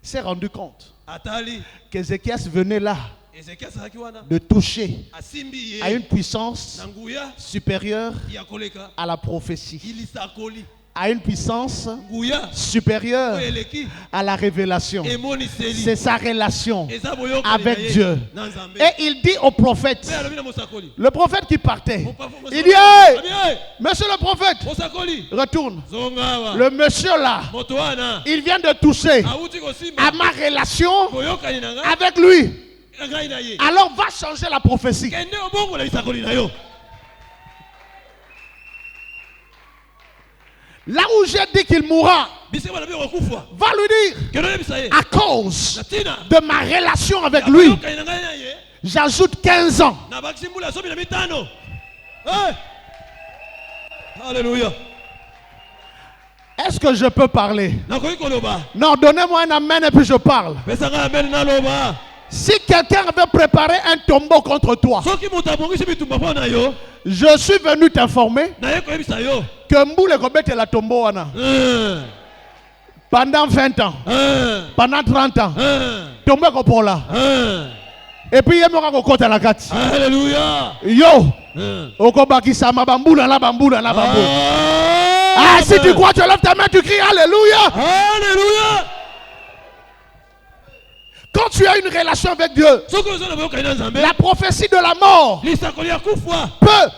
[SPEAKER 1] s'est rendu compte
[SPEAKER 2] atali
[SPEAKER 1] qu'Ézéchias venait là
[SPEAKER 2] ezekia azalaki wana
[SPEAKER 1] de toucher
[SPEAKER 2] asimbi
[SPEAKER 1] à
[SPEAKER 2] ye
[SPEAKER 1] une puissance
[SPEAKER 2] na nguya
[SPEAKER 1] supérieure
[SPEAKER 2] ya koleka
[SPEAKER 1] à la prophétie.
[SPEAKER 2] ilisakoli
[SPEAKER 1] a une puissance
[SPEAKER 2] nguya
[SPEAKER 1] supérieure
[SPEAKER 2] oyo eleki
[SPEAKER 1] à la révélation.
[SPEAKER 2] emoniseli
[SPEAKER 1] C'est sa relation
[SPEAKER 2] eza boyokani
[SPEAKER 1] avec
[SPEAKER 2] na ye
[SPEAKER 1] Dieu.
[SPEAKER 2] na Nzambe.
[SPEAKER 1] Et il dit au prophète,
[SPEAKER 2] Mpe alobi na mosakoli
[SPEAKER 1] le prophète qui partait,
[SPEAKER 2] Mosakoli-
[SPEAKER 1] il dit, hey,
[SPEAKER 2] Abi, hey,
[SPEAKER 1] monsieur le prophète,
[SPEAKER 2] mosakoli
[SPEAKER 1] retourne.
[SPEAKER 2] zonga awa
[SPEAKER 1] Le monsieur là,
[SPEAKER 2] moto wana
[SPEAKER 1] il vient de toucher
[SPEAKER 2] awuti kosimba
[SPEAKER 1] à ma relation
[SPEAKER 2] boyokani na ngai
[SPEAKER 1] avec lui.
[SPEAKER 2] na ngai na ye
[SPEAKER 1] Alors va changer la prophétie.
[SPEAKER 2] kende obongola lisakoli na yo.
[SPEAKER 1] Là où j'ai dit qu'il mourra,
[SPEAKER 2] Bisika balobi okokufa
[SPEAKER 1] va lui dire,
[SPEAKER 2] kende oyebisa ye
[SPEAKER 1] à cause
[SPEAKER 2] na ntina
[SPEAKER 1] de ma relation avec
[SPEAKER 2] ya
[SPEAKER 1] lui,
[SPEAKER 2] boyokani na ngai na ye
[SPEAKER 1] j'ajoute 15 ans.
[SPEAKER 2] na bakisi mbula somi na mitano. Hey! Alléluia.
[SPEAKER 1] Est-ce que je peux parler?
[SPEAKER 2] Nakoki koloba
[SPEAKER 1] Non, donnez-moi un amen et puis je parle.
[SPEAKER 2] pesanga amen naloba
[SPEAKER 1] Si quelqu'un avait préparé un tombeau contre toi,
[SPEAKER 2] soki moto abongisi bitumba mpo na yo
[SPEAKER 1] je suis venu t'informer
[SPEAKER 2] naye koyebisa yo
[SPEAKER 1] que Mboule Kobete la tombeau wana. Pendant 20 ans, pendant 30 ans, tombeau Kopola. Et puis il y a mon côté à la carte.
[SPEAKER 2] Alléluia.
[SPEAKER 1] Yo, Okobakisa ma bamboula la bamboula la bamboula. Ah, si tu crois, tu lèves ta main, tu cries Alléluia.
[SPEAKER 2] Alléluia.
[SPEAKER 1] Quand tu as une relation avec Dieu,
[SPEAKER 2] soki oza na boyokani na Nzambe
[SPEAKER 1] la prophétie de la mort
[SPEAKER 2] lisakoli ya kufa
[SPEAKER 1] peut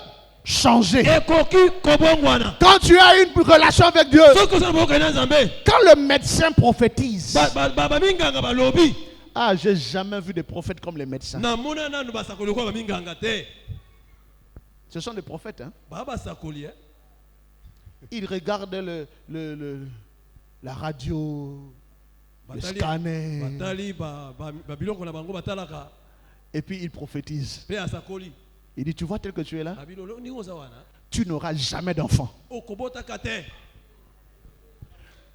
[SPEAKER 1] changer.
[SPEAKER 2] ekoki kobongwana.
[SPEAKER 1] Quand tu as une relation avec Dieu,
[SPEAKER 2] soki oza na boyokani na Nzambe
[SPEAKER 1] quand le médecin prophétise,
[SPEAKER 2] baminganga balobi
[SPEAKER 1] ah, j'ai jamais vu des prophètes comme les médecins.
[SPEAKER 2] namona nanu basakoli kwa baminganga te.
[SPEAKER 1] Ce sont des prophètes, hein?
[SPEAKER 2] basakoli
[SPEAKER 1] Ils regardent la radio, le scanner,
[SPEAKER 2] batali babiloko na bango batalaka
[SPEAKER 1] et puis ils prophétisent.
[SPEAKER 2] pe asakoli
[SPEAKER 1] Il dit, tu vois tel que tu es là,
[SPEAKER 2] abilolo ndingo oza wana
[SPEAKER 1] tu n'auras jamais d'enfant.
[SPEAKER 2] okobotaka te.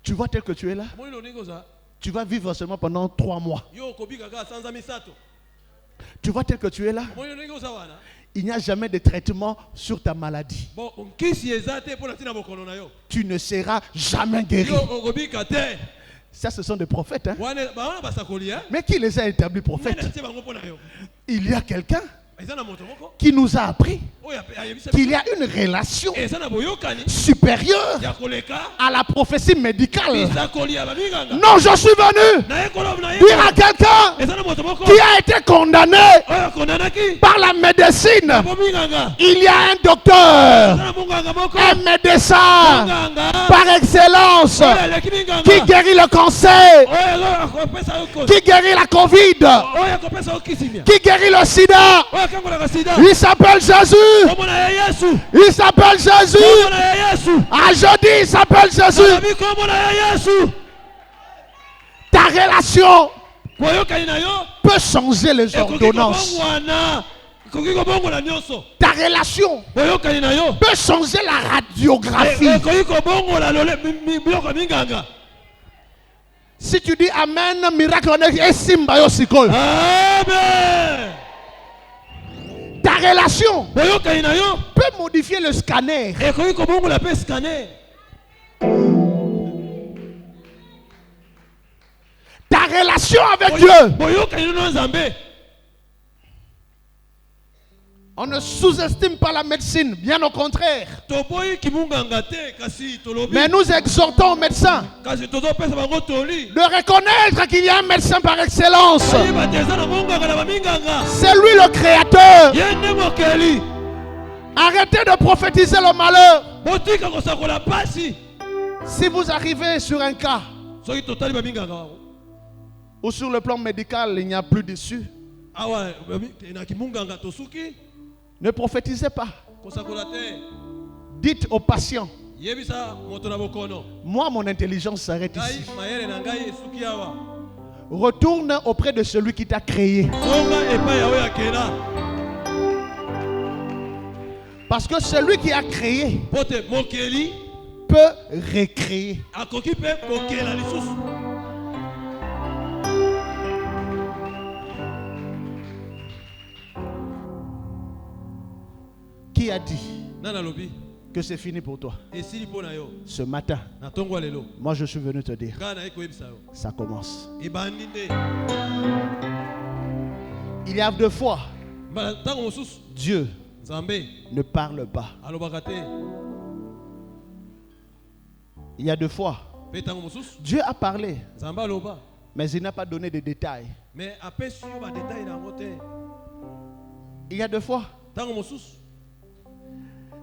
[SPEAKER 1] Tu vois tel que tu es là,
[SPEAKER 2] omoni ndingo oza
[SPEAKER 1] tu vas vivre seulement pendant 3 mois.
[SPEAKER 2] yo okobika kaka sanza misato.
[SPEAKER 1] Tu vois tel que tu es là,
[SPEAKER 2] omoni ndingo oza wana
[SPEAKER 1] il n'y a jamais de traitement sur ta maladie.
[SPEAKER 2] bon nkisi eza te mpo na ntina bokono na yo
[SPEAKER 1] Tu ne seras jamais guéri.
[SPEAKER 2] yo okobika te.
[SPEAKER 1] Ça, ce sont des prophètes, hein?
[SPEAKER 2] wana basakoli
[SPEAKER 1] Mais qui les a établis prophètes?
[SPEAKER 2] nani atie bango mpo na yo
[SPEAKER 1] Il y a quelqu'un
[SPEAKER 2] eza na moto moko
[SPEAKER 1] qui nous a appris
[SPEAKER 2] oyo ayebisa
[SPEAKER 1] qu'il y a une relation
[SPEAKER 2] eza na boyokani
[SPEAKER 1] supérieure
[SPEAKER 2] ya koleka
[SPEAKER 1] à la prophétie médicale.
[SPEAKER 2] bisakoli ya baminganga
[SPEAKER 1] Non, je suis venu
[SPEAKER 2] naye koloba na ye
[SPEAKER 1] dire à quelqu'un
[SPEAKER 2] eza na moto moko
[SPEAKER 1] qui a été condamné
[SPEAKER 2] oyo akondanaki
[SPEAKER 1] par la médecine.
[SPEAKER 2] bominganga
[SPEAKER 1] Il y a un
[SPEAKER 2] eza
[SPEAKER 1] docteur,
[SPEAKER 2] na monganga moko
[SPEAKER 1] un médecin
[SPEAKER 2] monganga
[SPEAKER 1] par excellence
[SPEAKER 2] oyo aleki minganga
[SPEAKER 1] qui guérit le cancer,
[SPEAKER 2] oyo akopesa yo kosi
[SPEAKER 1] qui guérit la Covid,
[SPEAKER 2] oyo akopesa yo kisimia
[SPEAKER 1] qui guérit le sida.
[SPEAKER 2] oyo akangolaka sida
[SPEAKER 1] Il s'appelle Jésus.
[SPEAKER 2] komona ya yesu
[SPEAKER 1] Il s'appelle Jésus.
[SPEAKER 2] komona ya yesu
[SPEAKER 1] Ah, je dis, il s'appelle Jésus.
[SPEAKER 2] abi komona ya yesu.
[SPEAKER 1] Ta relation
[SPEAKER 2] boyokani na yo
[SPEAKER 1] peut changer les
[SPEAKER 2] ekoki
[SPEAKER 1] ordonnances.
[SPEAKER 2] kobongwana ekoki kobongola nyonso.
[SPEAKER 1] Ta relation
[SPEAKER 2] boyokani na yo
[SPEAKER 1] peut changer la radiographie.
[SPEAKER 2] ekoki kobongola biloko minganga.
[SPEAKER 1] Si tu dis Amen, miracle, on est simba yo sikoyo.
[SPEAKER 2] Amen.
[SPEAKER 1] Ta relation
[SPEAKER 2] boyokani na yo
[SPEAKER 1] peut modifier le scanner.
[SPEAKER 2] ekoki kobongola pe scanner.
[SPEAKER 1] Ta relation avec Dieu.
[SPEAKER 2] boyokani na Nzambe.
[SPEAKER 1] On ne sous-estime pas la médecine, bien au contraire.
[SPEAKER 2] toboyi kimunganga te kasi tolobi
[SPEAKER 1] Mais nous exhortons aux médecins
[SPEAKER 2] kasi tozopesa bango toli
[SPEAKER 1] de reconnaître qu'il y a un médecin par excellence.
[SPEAKER 2] ayeba te eza na monganga na baminganga
[SPEAKER 1] C'est lui le créateur.
[SPEAKER 2] ye nde mokeli.
[SPEAKER 1] Arrêtez de prophétiser le malheur.
[SPEAKER 2] botika kosakola pasi.
[SPEAKER 1] Si vous arrivez sur un cas
[SPEAKER 2] soki totali baminganga bango
[SPEAKER 1] où sur le plan médical il n'y a plus d'issue,
[SPEAKER 2] awa na kimunganga tosuki
[SPEAKER 1] ne prophétisez pas.
[SPEAKER 2] kosakola te.
[SPEAKER 1] Dites aux patients,
[SPEAKER 2] yebisa moto na bokono
[SPEAKER 1] moi mon intelligence s'arrête
[SPEAKER 2] ngai
[SPEAKER 1] ici.
[SPEAKER 2] mayele na ngai esuki awa.
[SPEAKER 1] Retourne auprès de celui qui t'a créé.
[SPEAKER 2] zonga epai ya oyo akela
[SPEAKER 1] Parce que celui qui a créé
[SPEAKER 2] mpo te mokeli
[SPEAKER 1] peut recréer.
[SPEAKER 2] akoki mpe kokela lisusu.
[SPEAKER 1] Qui a dit
[SPEAKER 2] nani alobi
[SPEAKER 1] que c'est fini pour toi?
[SPEAKER 2] esili mpo na yo
[SPEAKER 1] Ce matin,
[SPEAKER 2] na ntongo ya lelo
[SPEAKER 1] moi je suis venu te dire,
[SPEAKER 2] ngai naye koyebisa yo
[SPEAKER 1] ça commence.
[SPEAKER 2] ebandi nde.
[SPEAKER 1] Il y a 2 fois,
[SPEAKER 2] mbala ntango mosusu
[SPEAKER 1] Dieu
[SPEAKER 2] Nzambe
[SPEAKER 1] ne parle pas.
[SPEAKER 2] alobaka te.
[SPEAKER 1] Il y a 2 fois.
[SPEAKER 2] Pe tango mosusu
[SPEAKER 1] Dieu a parlé,
[SPEAKER 2] Nzambe aloba
[SPEAKER 1] mais il n'a pas donné de détails.
[SPEAKER 2] mais apesi yo ba détail na ngote.
[SPEAKER 1] Il y a 2 fois.
[SPEAKER 2] Tango mosusu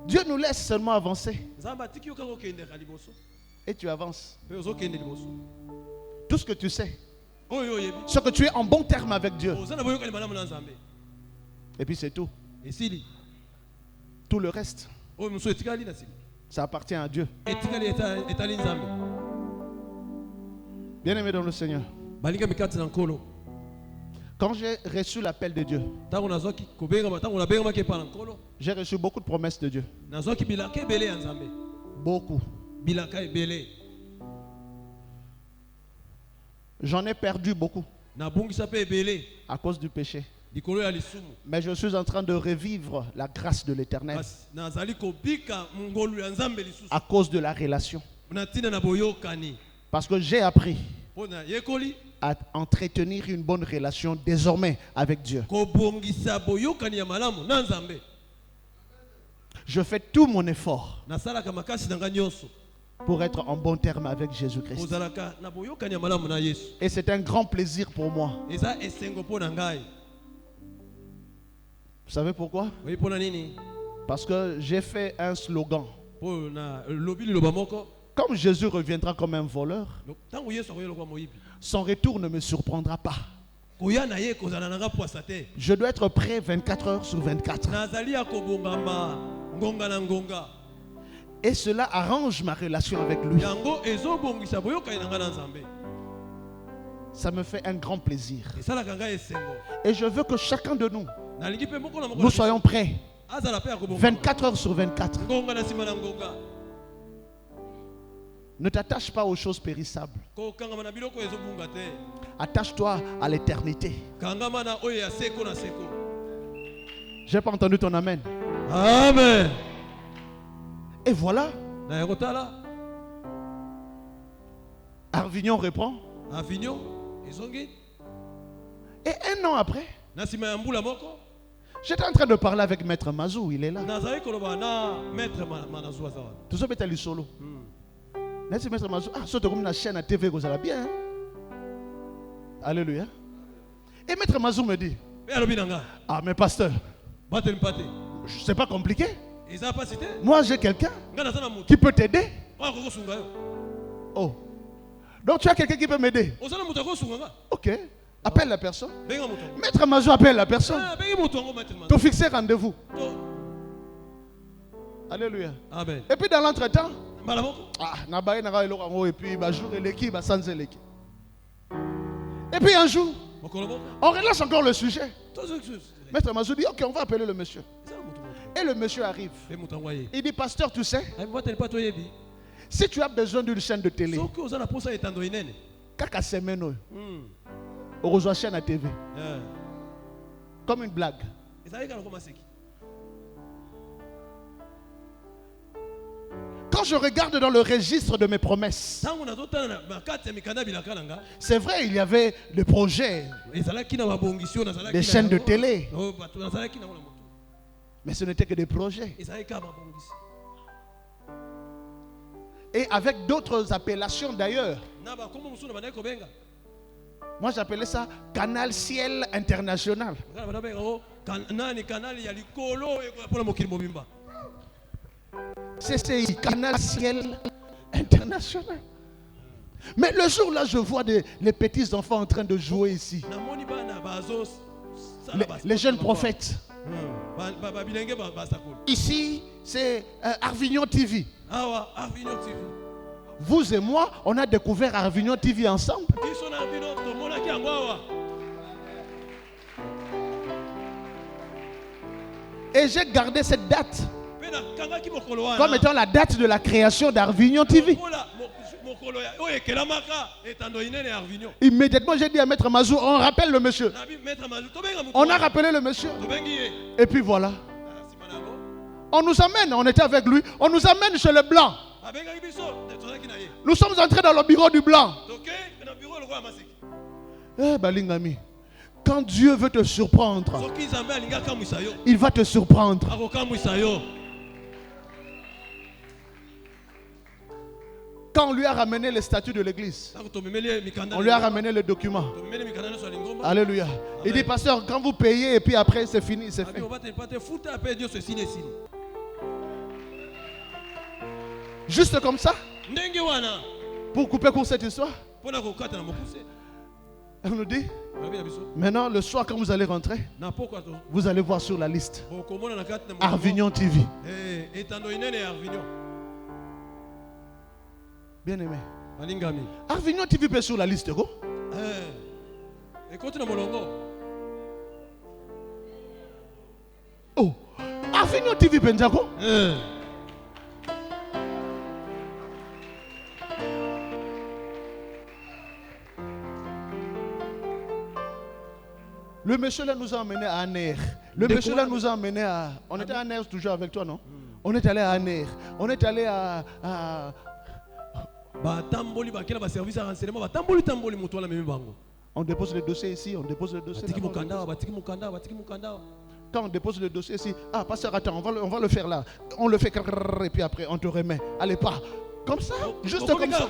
[SPEAKER 1] Dieu nous laisse seulement avancer.
[SPEAKER 2] Nzambe atiki yo kako kende ka liboso.
[SPEAKER 1] Et tu avances.
[SPEAKER 2] Pe ozo kende liboso.
[SPEAKER 1] Tout ce que tu sais.
[SPEAKER 2] Oyo yebi.
[SPEAKER 1] Ce que tu es en bon terme avec Dieu.
[SPEAKER 2] Ozana boyo kali malamu na Nzambe.
[SPEAKER 1] Et puis c'est tout.
[SPEAKER 2] Esili.
[SPEAKER 1] Tout le reste,
[SPEAKER 2] Oyo muso etikali na sili.
[SPEAKER 1] ça appartient à Dieu.
[SPEAKER 2] Etikali etali Nzambe.
[SPEAKER 1] Bien-aimé dans le Seigneur,
[SPEAKER 2] Balinga mikati na nkolo.
[SPEAKER 1] quand j'ai reçu l'appel de Dieu,
[SPEAKER 2] Tango nazwaki kobenga tango na benga make pa na nkolo.
[SPEAKER 1] j'ai reçu beaucoup de promesses de Dieu.
[SPEAKER 2] Nazwaki bilaka ebele ya Nzambe.
[SPEAKER 1] Beaucoup.
[SPEAKER 2] Bilaka ebele.
[SPEAKER 1] J'en ai perdu beaucoup
[SPEAKER 2] Na bungisa pe ebele.
[SPEAKER 1] à cause du péché.
[SPEAKER 2] Likolo ya lisumu.
[SPEAKER 1] Mais je suis en train de revivre la grâce de l'Éternel
[SPEAKER 2] Nazali kobika ngolu ya Nzambe lisusu.
[SPEAKER 1] à cause de la relation.
[SPEAKER 2] Na tina na boyokani.
[SPEAKER 1] Parce que j'ai appris
[SPEAKER 2] Pona yekoli
[SPEAKER 1] à entretenir une bonne relation désormais avec Dieu.
[SPEAKER 2] kobongisa boyokani ya malamu na Nzambe.
[SPEAKER 1] Je fais tout mon effort
[SPEAKER 2] Nasalaka makasi na nga nyonso.
[SPEAKER 1] pour être en bon terme avec Jésus-Christ.
[SPEAKER 2] Ozalaka na boyokani ya malamu na Yesu.
[SPEAKER 1] Et c'est un grand plaisir pour moi.
[SPEAKER 2] Eza esengo po na ngai.
[SPEAKER 1] Vous savez pourquoi?
[SPEAKER 2] Oyi pona nini?
[SPEAKER 1] Parce que j'ai fait un slogan.
[SPEAKER 2] Po na lobi liloba moko.
[SPEAKER 1] Comme Jésus reviendra comme un voleur,
[SPEAKER 2] Tango Yesu akoyela kwa moyibi.
[SPEAKER 1] son retour ne me surprendra pas.
[SPEAKER 2] Koya na ye kozala na nga poasa te.
[SPEAKER 1] Je dois être prêt 24 heures sur 24.
[SPEAKER 2] Nazali akobongama ngonga na ngonga.
[SPEAKER 1] Et cela arrange ma relation avec lui.
[SPEAKER 2] Yango ezobongisa boyokani na nga na Nzambe.
[SPEAKER 1] Ça me fait un grand plaisir.
[SPEAKER 2] Esalaka nga esengo.
[SPEAKER 1] Et je veux que chacun de nous,
[SPEAKER 2] Nalingi pe moko na moko.
[SPEAKER 1] nous soyons prêts
[SPEAKER 2] Azala pe akobongama.
[SPEAKER 1] 24 heures sur 24.
[SPEAKER 2] Ngonga na sima na ngonga.
[SPEAKER 1] Ne t'attache pas aux choses périssables.
[SPEAKER 2] Ko kangama na biloko ezobunga te.
[SPEAKER 1] Attache-toi à l'éternité.
[SPEAKER 2] Kangama na oyo ya seko na seko.
[SPEAKER 1] J'ai pas entendu ton amen.
[SPEAKER 2] Amen.
[SPEAKER 1] Et voilà,
[SPEAKER 2] Na yakotala
[SPEAKER 1] Arvignon répond.
[SPEAKER 2] Avignon ezongi.
[SPEAKER 1] Et un an après,
[SPEAKER 2] Na sima ya mbula moko.
[SPEAKER 1] j'étais en train de parler avec Maître Mazou, il est là.
[SPEAKER 2] Nazali koloba na maître manazwa zawa.
[SPEAKER 1] Tout ça est solo. Merci Maître Mazou. Ah, ça comme une chaîne à TV, vous allez bien. Hein? Alléluia. Et Maître Mazou me dit,
[SPEAKER 2] Pe alobi na nga.
[SPEAKER 1] ah mais pasteur,
[SPEAKER 2] Batel pate.
[SPEAKER 1] c'est pas compliqué.
[SPEAKER 2] Eza pas cité.
[SPEAKER 1] Moi j'ai quelqu'un
[SPEAKER 2] Nga nazana mutu.
[SPEAKER 1] qui peut t'aider.
[SPEAKER 2] Wa ko sunga yo.
[SPEAKER 1] Oh. Donc tu as quelqu'un qui peut m'aider.
[SPEAKER 2] Ozana mutu ko sunga nga.
[SPEAKER 1] Ok. Appelle la personne.
[SPEAKER 2] Benga mutu.
[SPEAKER 1] Maître Mazou appelle la personne.
[SPEAKER 2] Ah, bengi mutu ngo maître man.
[SPEAKER 1] Pour fixer rendez-vous.
[SPEAKER 2] To.
[SPEAKER 1] Alléluia.
[SPEAKER 2] Amen.
[SPEAKER 1] Et puis dans l'entretemps,
[SPEAKER 2] Mbala moko.
[SPEAKER 1] ah, nabaye nanga eloko yango et puis ba jour eleki ba sans eleki. Et puis un jour,
[SPEAKER 2] Mokolo moko.
[SPEAKER 1] on relâche encore le sujet.
[SPEAKER 2] To zo zo.
[SPEAKER 1] Maître Mazou dit, ok, on va appeler le monsieur.
[SPEAKER 2] Eza mutu moko.
[SPEAKER 1] Et le monsieur arrive.
[SPEAKER 2] Pe mutu ngwaye.
[SPEAKER 1] Il dit, pasteur, tu sais,
[SPEAKER 2] Ai batel pato yebi.
[SPEAKER 1] si tu as besoin d'une chaîne de télé,
[SPEAKER 2] Soki ozana posa etando inene.
[SPEAKER 1] kaka semaine,
[SPEAKER 2] Hmm.
[SPEAKER 1] on reçoit chaîne à TV.
[SPEAKER 2] Yeah.
[SPEAKER 1] Comme une blague.
[SPEAKER 2] Ezali kana koma seki.
[SPEAKER 1] Quand je regarde dans le registre de mes promesses,
[SPEAKER 2] Tango nazotana na makati ya mikanda bilaka na nga.
[SPEAKER 1] c'est vrai, il y avait des projets,
[SPEAKER 2] Ezalaki na mabongisio nazalaki.
[SPEAKER 1] des chaînes de télé,
[SPEAKER 2] Oh, bato nazalaki na mona moto.
[SPEAKER 1] mais ce n'était que des projets.
[SPEAKER 2] Ezalaki ka mabongisi.
[SPEAKER 1] Et avec d'autres appellations d'ailleurs.
[SPEAKER 2] Na ba komo musuna banai ko benga.
[SPEAKER 1] Moi, j'appelais ça Canal Ciel International.
[SPEAKER 2] Ngala bana benga ko nani kanali ya likolo eko pona mokili mobimba.
[SPEAKER 1] CCI, Canal Ciel International. Mais le jour-là, je vois les petits enfants en train de jouer ici.
[SPEAKER 2] Na moni bana bazo
[SPEAKER 1] Les jeunes prophètes.
[SPEAKER 2] Ba bilenge ba sakolo.
[SPEAKER 1] Ici, c'est Arvignon TV.
[SPEAKER 2] Awa Avignon TV.
[SPEAKER 1] Vous et moi, on a découvert Arvignon TV ensemble.
[SPEAKER 2] Biso na Avignon to mona ki yango awa.
[SPEAKER 1] Et j'ai gardé cette date
[SPEAKER 2] Pe na kanga ki mokolo wana.
[SPEAKER 1] comme étant la date de la création d'Arvignon TV.
[SPEAKER 2] Mola mokolo ya oye kelamaka etando inene ya Avignon.
[SPEAKER 1] Immédiatement, j'ai dit à Maître Mazou, on rappelle le monsieur.
[SPEAKER 2] Na bi maître mazu to benga mutu.
[SPEAKER 1] On a rappelé le monsieur.
[SPEAKER 2] To bengi ye.
[SPEAKER 1] Et puis voilà.
[SPEAKER 2] Ah, simana ngo.
[SPEAKER 1] On nous amène, on était avec lui, on nous amène chez le blanc.
[SPEAKER 2] Abenga biso tozalaki na ye.
[SPEAKER 1] Nous sommes entrés dans le bureau du blanc.
[SPEAKER 2] Toke na bureau le roi masiki.
[SPEAKER 1] Eh, Balingami, quand Dieu veut te surprendre,
[SPEAKER 2] Soki Nzambe alingaka mwisa yo.
[SPEAKER 1] il va te surprendre.
[SPEAKER 2] Akoka mwisa yo.
[SPEAKER 1] Quand on lui a ramené les statuts de l'église, on lui a ramené le document. Alléluia. Il dit, pasteur, quand vous payez et puis après c'est fini, c'est fait. Juste comme ça, pour couper court cette histoire, on nous dit, maintenant le soir quand vous allez rentrer, vous allez voir sur la liste Arvignon TV. Bien aimé, Arvignon TV peut sur la liste quoi? Oh, Arvignon TV peut quoi? Le monsieur là nous a emmené à Aner. Le monsieur là nous a emmené à... On était à Aner toujours avec toi, non? On est allé à Aner. On est allé à... On dépose le dossier ici, on dépose le dossier là. Quand on dépose le dossier ici, ah pasteur attends, on va le faire là. On le fait et puis après on te remet. Allez pas. Comme ça, juste comme ça.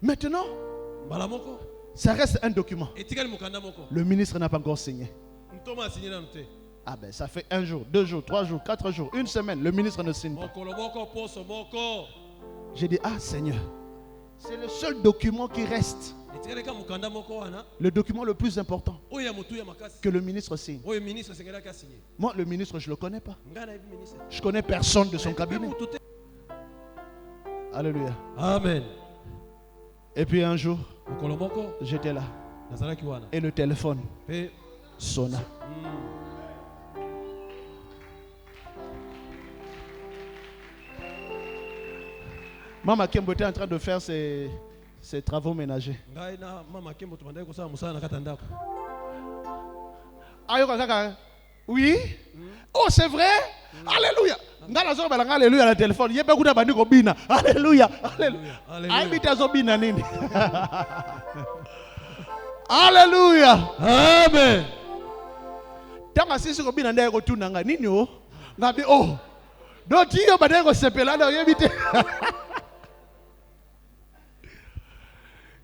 [SPEAKER 1] Maintenant, ça reste un document. Le ministre n'a pas encore signé. Ah ben ça fait 1 jour, 2 jours, 3 jours, 4 jours, 1 semaine, le ministre ne signe pas. J'ai dit, ah Seigneur, c'est le seul document qui reste. Le document le plus important que le ministre signe. Moi, le ministre, je ne le connais pas. Je ne connais personne de son cabinet. Alléluia.
[SPEAKER 2] Amen.
[SPEAKER 1] Et puis un jour, j'étais là. Et le téléphone sonna. Maman Kembo était en train de faire ses travaux ménagers. Oui? Oh, c'est vrai? Alléluia. Alléluia, le téléphone. Alléluia. Alléluia. Alléluia.
[SPEAKER 2] Amen.
[SPEAKER 1] Tant que c'est bien d'aller retourner nanga nini oh. Ngabi oh. Donc tu yo badai ko sepela na yebite.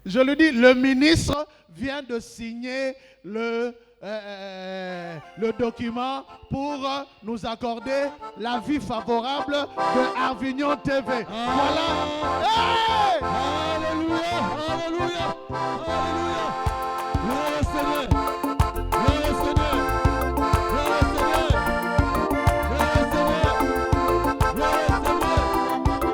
[SPEAKER 1] Je lui dis, le ministre vient de signer le document pour nous accorder l'avis favorable de Arvignon TV. Voilà. Hey!
[SPEAKER 2] Alléluia, alléluia, alléluia. Gloire au Seigneur. Gloire au Seigneur. Gloire au Seigneur. Gloire au Seigneur. Gloire au Seigneur.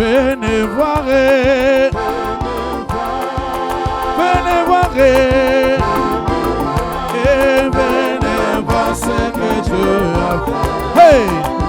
[SPEAKER 3] Venez voir, et venez voir ce que Dieu a fait. Hey!